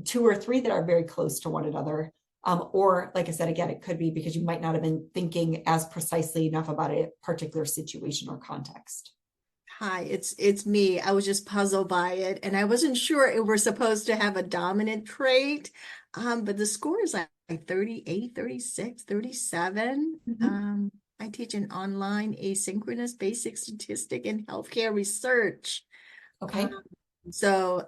2 or 3 that are very close to one another. Or like I said, again, it could be because you might not have been thinking as precisely enough about a particular situation or context. Hi, it's me. I was just puzzled by it, and I wasn't sure it were supposed to have a dominant trait, but the score is like 38, 36, 37. I teach an online asynchronous basic statistic in healthcare research. Okay. So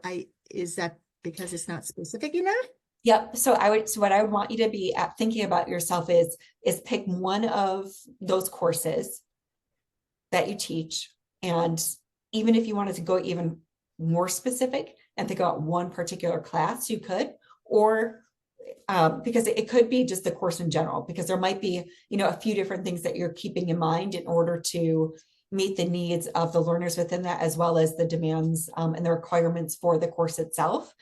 is that because it's not specific enough? Yep. So what I would want you to be thinking about yourself is pick one of those courses that you teach. And even if you wanted to go even more specific and think about one particular class, you could, or because it could be just the course in general, because there might be, a few different things that you're keeping in mind in order to meet the needs of the learners within that, as well as the demands and the requirements for the course itself.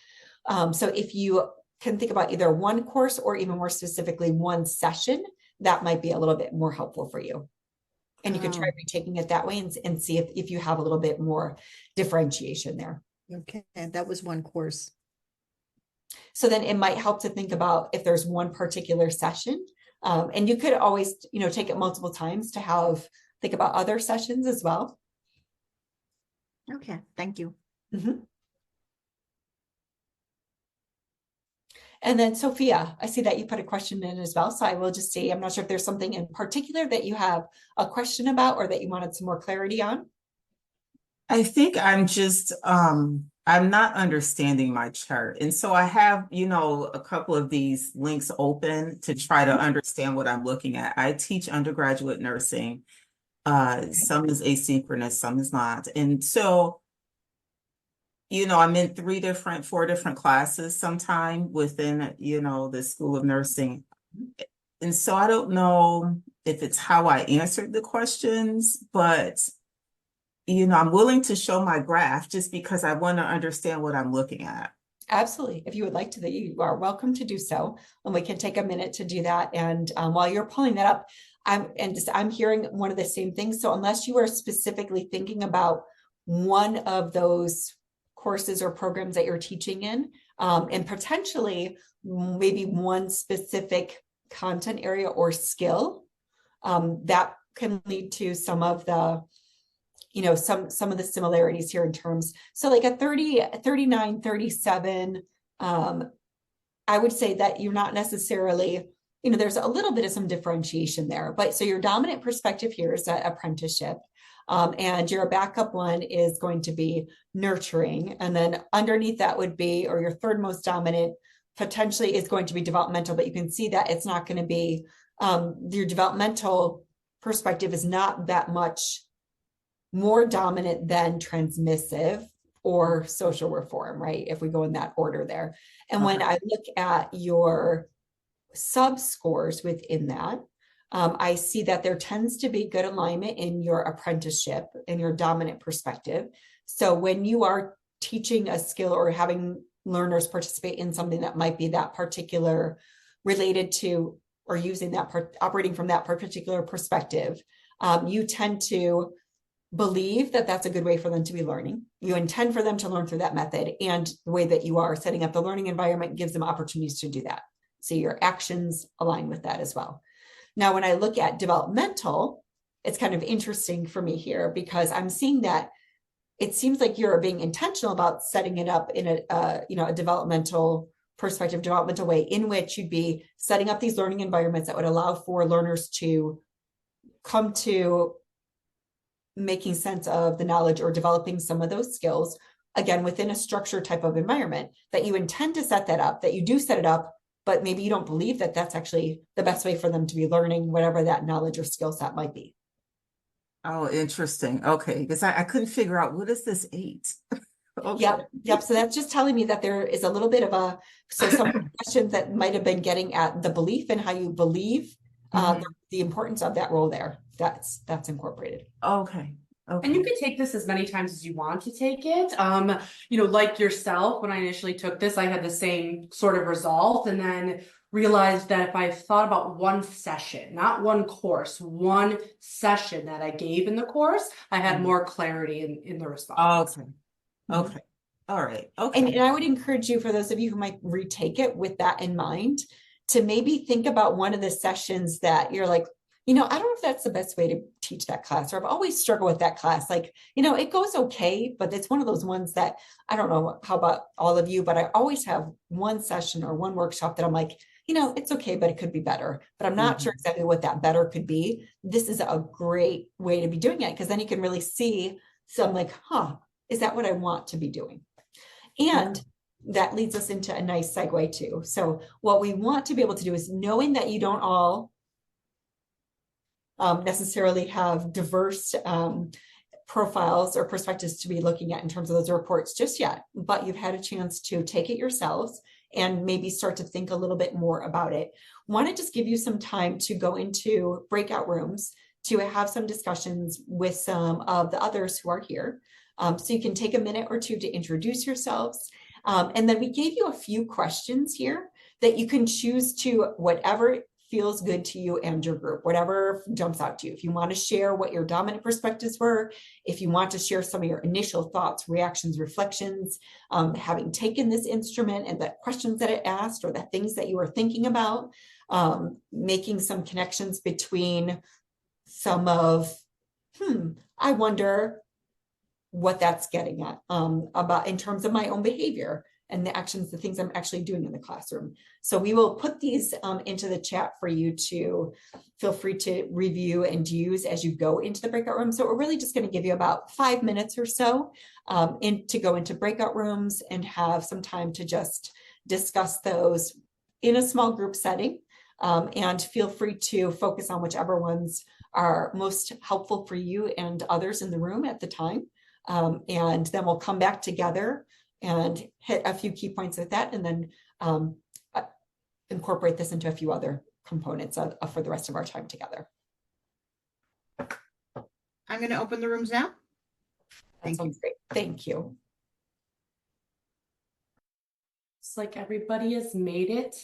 So if you can think about either one course or even more specifically one session, that might be a little bit more helpful for you. And you could try retaking it that way and see if you have a little bit more differentiation there. Okay, that was one course. So then it might help to think about if there's one particular session, and you could always, take it multiple times to think about other sessions as well. Okay, thank you. Mm-hmm. And then Sophia, I see that you put a question in as well. So I will just say, I'm not sure if there's something in particular that you have a question about or that you wanted some more clarity on. I think I'm just, I'm not understanding my chart. And so I have, a couple of these links open to try to understand what I'm looking at. I teach undergraduate nursing. Some is asynchronous, some is not. And so I'm in 4 different classes sometime within, the School of Nursing. And so I don't know if it's how I answered the questions, but, I'm willing to show my graph just because I want to understand what I'm looking at. Absolutely. If you would like to, you are welcome to do so. And we can take a minute to do that. And while you're pulling that up, I'm hearing one of the same things. So unless you are specifically thinking about one of those courses or programs that you're teaching in, and potentially maybe one specific content area or skill, that can lead to some of the, some of the similarities here in terms. So like a 30, 39, 37, I would say that you're not necessarily, there's a little bit of some differentiation there, but so your dominant perspective here is that apprenticeship. And your backup one is going to be nurturing. And then underneath that would be, or your third most dominant potentially is going to be developmental, but you can see that it's not going to be, your developmental perspective is not that much more dominant than transmissive or social reform, right? If we go in that order there. And when I look at your sub scores within that, I see that there tends to be good alignment in your apprenticeship and your dominant perspective. So when you are teaching a skill or having learners participate in something that might be that particular related to, or using that operating from that particular perspective, you tend to believe that that's a good way for them to be learning. You intend for them to learn through that method, and the way that you are setting up the learning environment gives them opportunities to do that. So your actions align with that as well. Now, when I look at developmental, it's kind of interesting for me here because I'm seeing that it seems like you're being intentional about setting it up in a developmental perspective, developmental way in which you'd be setting up these learning environments that would allow for learners to come to making sense of the knowledge or developing some of those skills, again, within a structured type of environment, that you intend to set that up, that you do set it up, but maybe you don't believe that that's actually the best way for them to be learning whatever that knowledge or skill set might be. Oh, interesting. Okay, because I couldn't figure out what is this 8? Okay. Yep. So that's just telling me that there is a little bit of some questions that might have been getting at the belief and how you believe the importance of that role there. That's incorporated. Okay. And you can take this as many times as you want to take it. Like yourself, when I initially took this, I had the same sort of result, and then realized that if I thought about one session, not one course, one session that I gave in the course, I had more clarity in the response. Okay. All right. Okay. And I would encourage you, for those of you who might retake it with that in mind, to maybe think about one of the sessions that you're like, I don't know if that's the best way to teach that class, or I've always struggled with that class. Like, it goes okay, but it's one of those ones that I don't know how about all of you, but I always have one session or one workshop that I'm like, it's okay, but it could be better. But I'm not sure exactly what that better could be. This is a great way to be doing it, because then you can really see some like, is that what I want to be doing? And that leads us into a nice segue too. So what we want to be able to do is, knowing that you don't all necessarily have diverse profiles or perspectives to be looking at in terms of those reports just yet, but you've had a chance to take it yourselves and maybe start to think a little bit more about it. Want to just give you some time to go into breakout rooms to have some discussions with some of the others who are here. So you can take a minute or two to introduce yourselves. And then we gave you a few questions here that you can choose to, whatever feels good to you and your group, whatever jumps out to you. If you want to share what your dominant perspectives were, if you want to share some of your initial thoughts, reactions, reflections, having taken this instrument and the questions that it asked, or the things that you were thinking about, making some connections between some of, I wonder what that's getting at about in terms of my own behavior and the actions, the things I'm actually doing in the classroom. So we will put these into the chat for you to feel free to review and use as you go into the breakout room. So we're really just going to give you about 5 minutes or so to go into breakout rooms and have some time to just discuss those in a small group setting. And feel free to focus on whichever ones are most helpful for you and others in the room at the time. And then we'll come back together and hit a few key points with that, and then incorporate this into a few other components for the rest of our time together. I'm going to open the rooms now. That sounds great. Thank you. It's like everybody has made it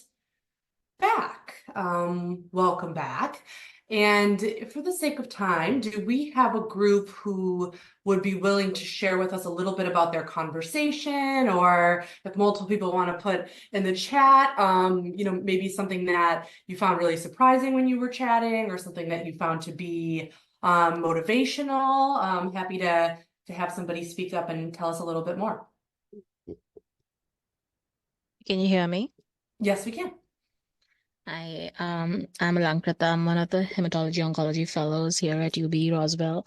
back. Welcome back. And for the sake of time, do we have a group who would be willing to share with us a little bit about their conversation, or if multiple people want to put in the chat, maybe something that you found really surprising when you were chatting, or something that you found to be motivational? Happy to have somebody speak up and tell us a little bit more. Can you hear me? Yes, we can. I'm Alankrita. I'm one of the hematology oncology fellows here at UB Roswell.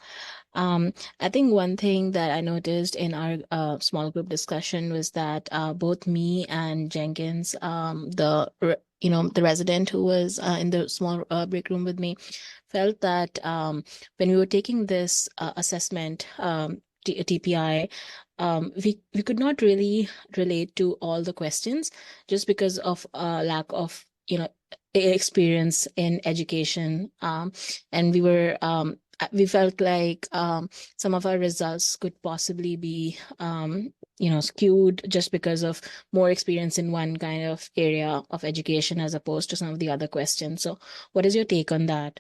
I think one thing that I noticed in our small group discussion was that both me and Jenkins, the resident who was in the small break room with me, felt that when we were taking this assessment, TPI, we could not really relate to all the questions just because of lack of experience in education, and we felt like some of our results could possibly be skewed just because of more experience in one kind of area of education as opposed to some of the other questions. So what is your take on that?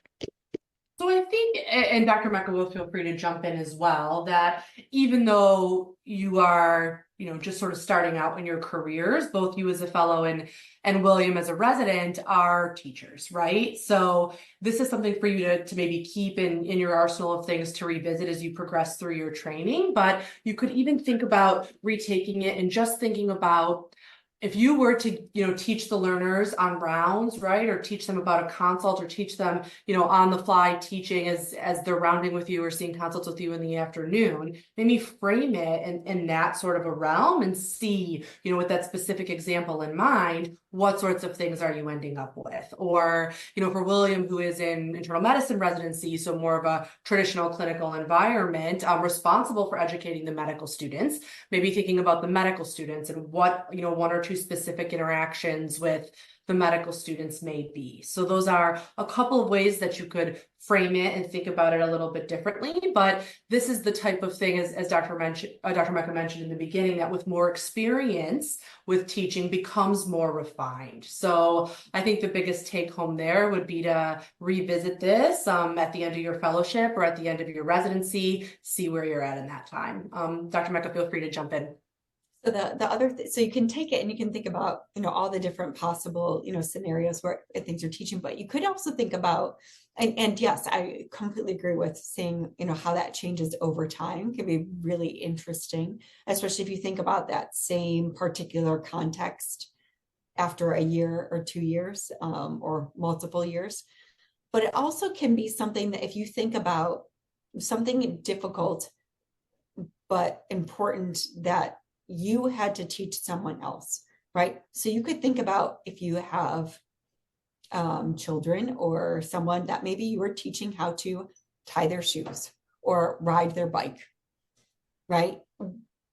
So I think, and Dr. Meka will feel free to jump in as well, that even though you are, just sort of starting out in your careers, both you as a fellow and William as a resident are teachers, right? So this is something for you to maybe keep in your arsenal of things to revisit as you progress through your training. But you could even think about retaking it and just thinking about, if you were to, teach the learners on rounds, right, or teach them about a consult, or teach them, on the fly teaching as they're rounding with you or seeing consults with you in the afternoon, maybe frame it in that sort of a realm and see, with that specific example in mind, what sorts of things are you ending up with? Or, for William, who is in internal medicine residency, so more of a traditional clinical environment, responsible for educating the medical students, maybe thinking about the medical students and what, one or two specific interactions with the medical students may be. So those are a couple of ways that you could frame it and think about it a little bit differently. But this is the type of thing, as Dr. Meka mentioned in the beginning, that with more experience with teaching becomes more refined. So I think the biggest take home there would be to revisit this at the end of your fellowship or at the end of your residency, see where you're at in that time. Dr. Meka, feel free to jump in. So the other so you can take it and you can think about all the different possible scenarios where things you're teaching, but you could also think about, and yes, I completely agree with saying how that changes over time can be really interesting, especially if you think about that same particular context after a year or 2 years or multiple years. But it also can be something that if you think about something difficult but important that you had to teach someone else, right? So you could think about if you have children or someone that maybe you were teaching how to tie their shoes or ride their bike, right?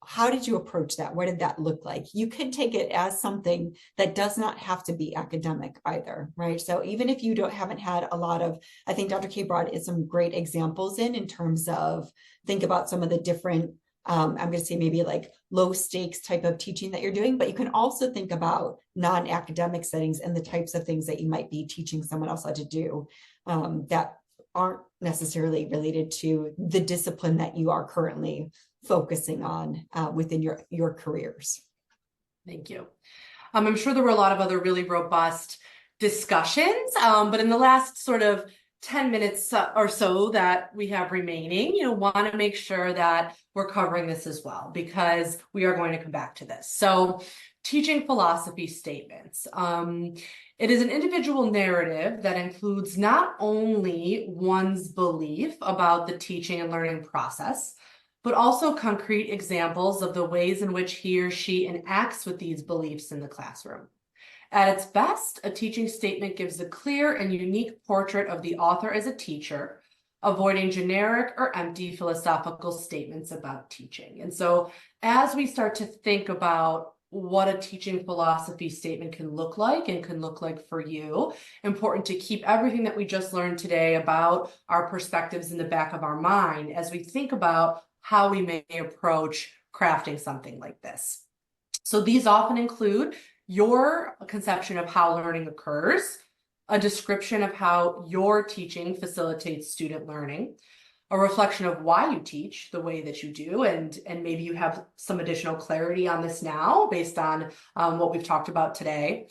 How did you approach that? What did that look like? You could take it as something that does not have to be academic either, right? So even if you haven't had a lot of, I think Dr. K brought some great examples in terms of think about some of the different I'm going to say maybe like low stakes type of teaching that you're doing, but you can also think about non-academic settings and the types of things that you might be teaching someone else how to do that aren't necessarily related to the discipline that you are currently focusing on within your careers. Thank you. I'm sure there were a lot of other really robust discussions, but in the last sort of 10 minutes or so that we have remaining, want to make sure that we're covering this as well, because we are going to come back to this. So teaching philosophy statements. It is an individual narrative that includes not only one's belief about the teaching and learning process, but also concrete examples of the ways in which he or she enacts with these beliefs in the classroom. At its best, a teaching statement gives a clear and unique portrait of the author as a teacher, avoiding generic or empty philosophical statements about teaching. And so as we start to think about what a teaching philosophy statement can look like and can look like for you, important to keep everything that we just learned today about our perspectives in the back of our mind as we think about how we may approach crafting something like this. So these often include your conception of how learning occurs, a description of how your teaching facilitates student learning, a reflection of why you teach the way that you do, and maybe you have some additional clarity on this now based on what we've talked about today,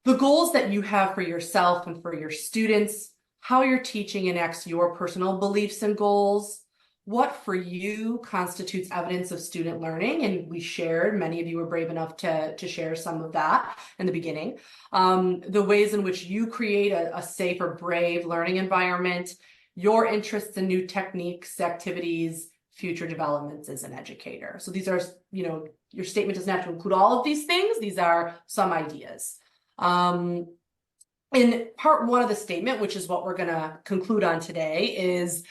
the goals that you have for yourself and for your students, how your teaching enacts your personal beliefs and goals, what for you constitutes evidence of student learning. And we shared, many of you were brave enough to share some of that in the beginning. The ways in which you create a safe or brave learning environment, your interests in new techniques, activities, future developments as an educator. So these are, your statement doesn't have to include all of these things. These are some ideas. In part one of the statement, which is what we're going to conclude on today, is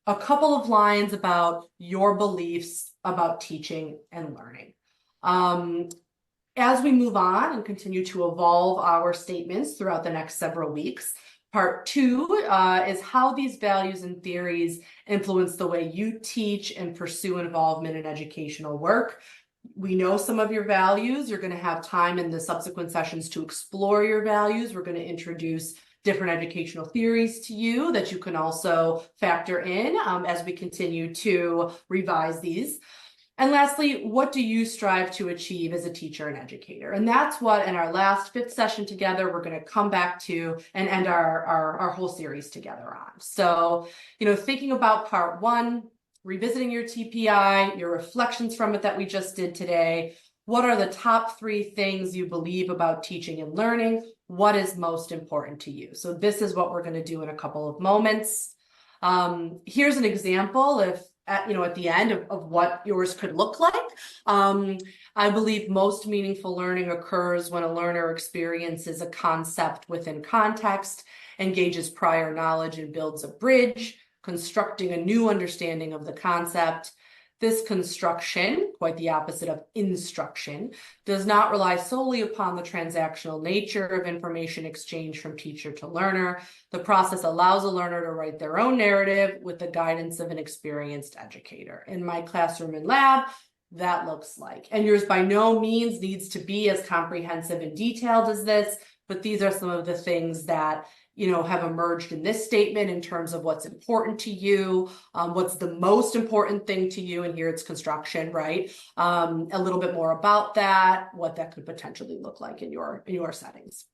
a couple of lines about your beliefs about teaching and learning. As we move on and continue to evolve our statements throughout the next several weeks, part two is how these values and theories influence the way you teach and pursue involvement in educational work. We know some of your values. You're going to have time in the subsequent sessions to explore your values. We're going to introduce different educational theories to you that you can also factor in as we continue to revise these. And lastly, what do you strive to achieve as a teacher and educator? And that's what in our last 5th session together, we're going to come back to and end our whole series together on. So, thinking about part one, revisiting your TPI, your reflections from it that we just did today. What are the top 3 things you believe about teaching and learning? What is most important to you? So this is what we're going to do in a couple of moments. Here's an example at the end of what yours could look like. I believe most meaningful learning occurs when a learner experiences a concept within context, engages prior knowledge, and builds a bridge, constructing a new understanding of the concept. This construction, quite the opposite of instruction, does not rely solely upon the transactional nature of information exchange from teacher to learner. The process allows a learner to write their own narrative with the guidance of an experienced educator. In my classroom and lab, that looks like. And yours by no means needs to be as comprehensive and detailed as this, but these are some of the things that have emerged in this statement in terms of what's important to you, what's the most important thing to you, and here it's construction, right? A little bit more about that, what that could potentially look like in your settings.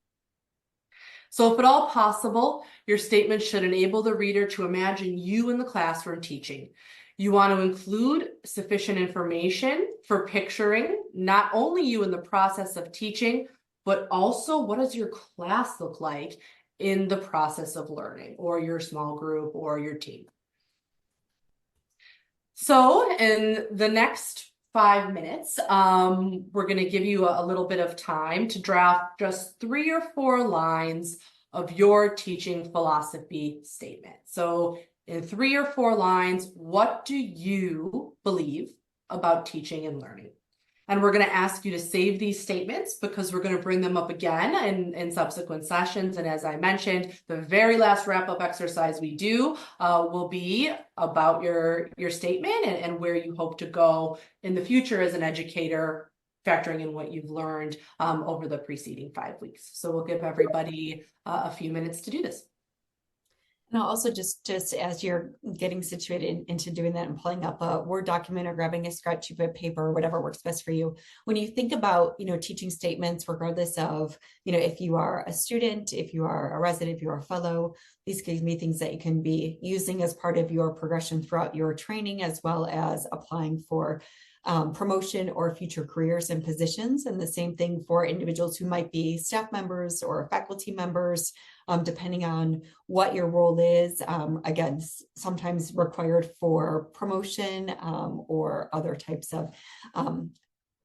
So if at all possible, your statement should enable the reader to imagine you in the classroom teaching. You want to include sufficient information for picturing not only you in the process of teaching, but also what does your class look like in the process of learning, or your small group or your team. So in the next 5 minutes, we're going to give you a little bit of time to draft just 3 or 4 lines of your teaching philosophy statement. So in 3 or 4 lines, what do you believe about teaching and learning? And we're going to ask you to save these statements because we're going to bring them up again in subsequent sessions. And as I mentioned, the very last wrap-up exercise we do will be about your statement and where you hope to go in the future as an educator, factoring in what you've learned over the preceding 5 weeks. So we'll give everybody a few minutes to do this. And also just as you're getting situated into doing that and pulling up a Word document or grabbing a scratch sheet of paper or whatever works best for you, when you think about, teaching statements, regardless of, if you are a student, if you are a resident, if you're a fellow, these can be things that you can be using as part of your progression throughout your training, as well as applying for promotion or future careers and positions. And the same thing for individuals who might be staff members or faculty members, depending on what your role is, again, sometimes required for promotion or other types of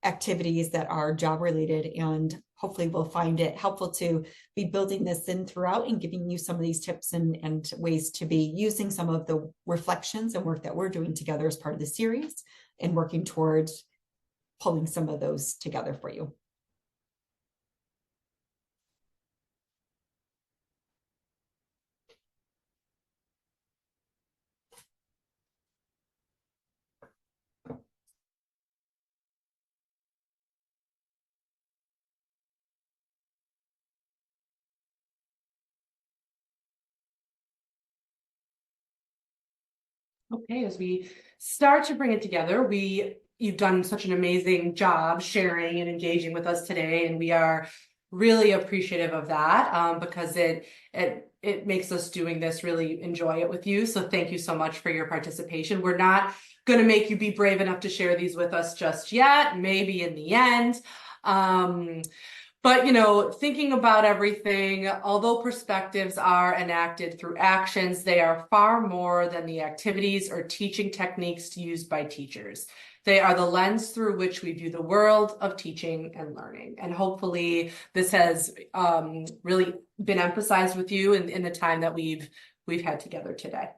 activities that are job related. And hopefully we'll find it helpful to be building this in throughout and giving you some of these tips and ways to be using some of the reflections and work that we're doing together as part of the series and working towards pulling some of those together for you. Okay, as we start to bring it together, you've done such an amazing job sharing and engaging with us today, and we are really appreciative of that because it makes us doing this really enjoy it with you. So thank you so much for your participation. We're not going to make you be brave enough to share these with us just yet, maybe in the end. But, thinking about everything, although perspectives are enacted through actions, they are far more than the activities or teaching techniques used by teachers. They are the lens through which we view the world of teaching and learning. And hopefully this has really been emphasized with you in the time that we've had together today.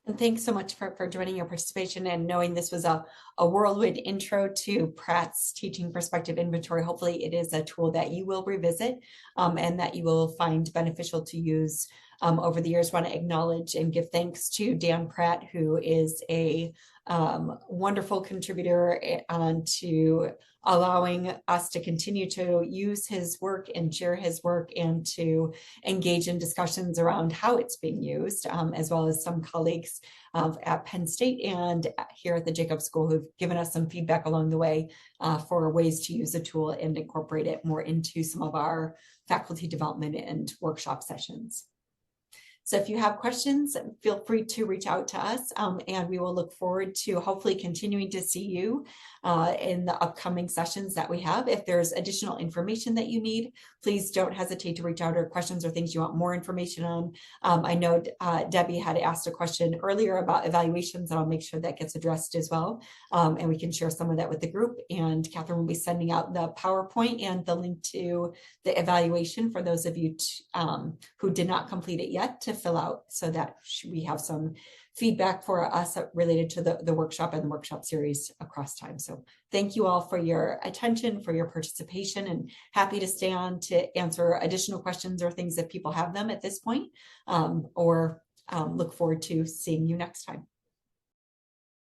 And thanks so much for joining your participation and knowing this was a whirlwind intro to Pratt's Teaching Perspective Inventory. Hopefully it is a tool that you will revisit and that you will find beneficial to use over the years. I want to acknowledge and give thanks to Dan Pratt, who is a wonderful contributor to allowing us to continue to use his work and share his work and to engage in discussions around how it's being used, as well as some colleagues at Penn State and here at the Jacobs School who've given us some feedback along the way for ways to use the tool and incorporate it more into some of our faculty development and workshop sessions. So if you have questions, feel free to reach out to us and we will look forward to hopefully continuing to see you in the upcoming sessions that we have. If there's additional information that you need, please don't hesitate to reach out, or questions or things you want more information on. I know Debbie had asked a question earlier about evaluations, and I'll make sure that gets addressed as well. And we can share some of that with the group. And Catherine will be sending out the PowerPoint and the link to the evaluation for those of you who did not complete it yet to fill out, so that we have some feedback for us related to the workshop and the workshop series across time. So thank you all for your attention, for your participation, and happy to stay on to answer additional questions or things if people have them at this point, or look forward to seeing you next time.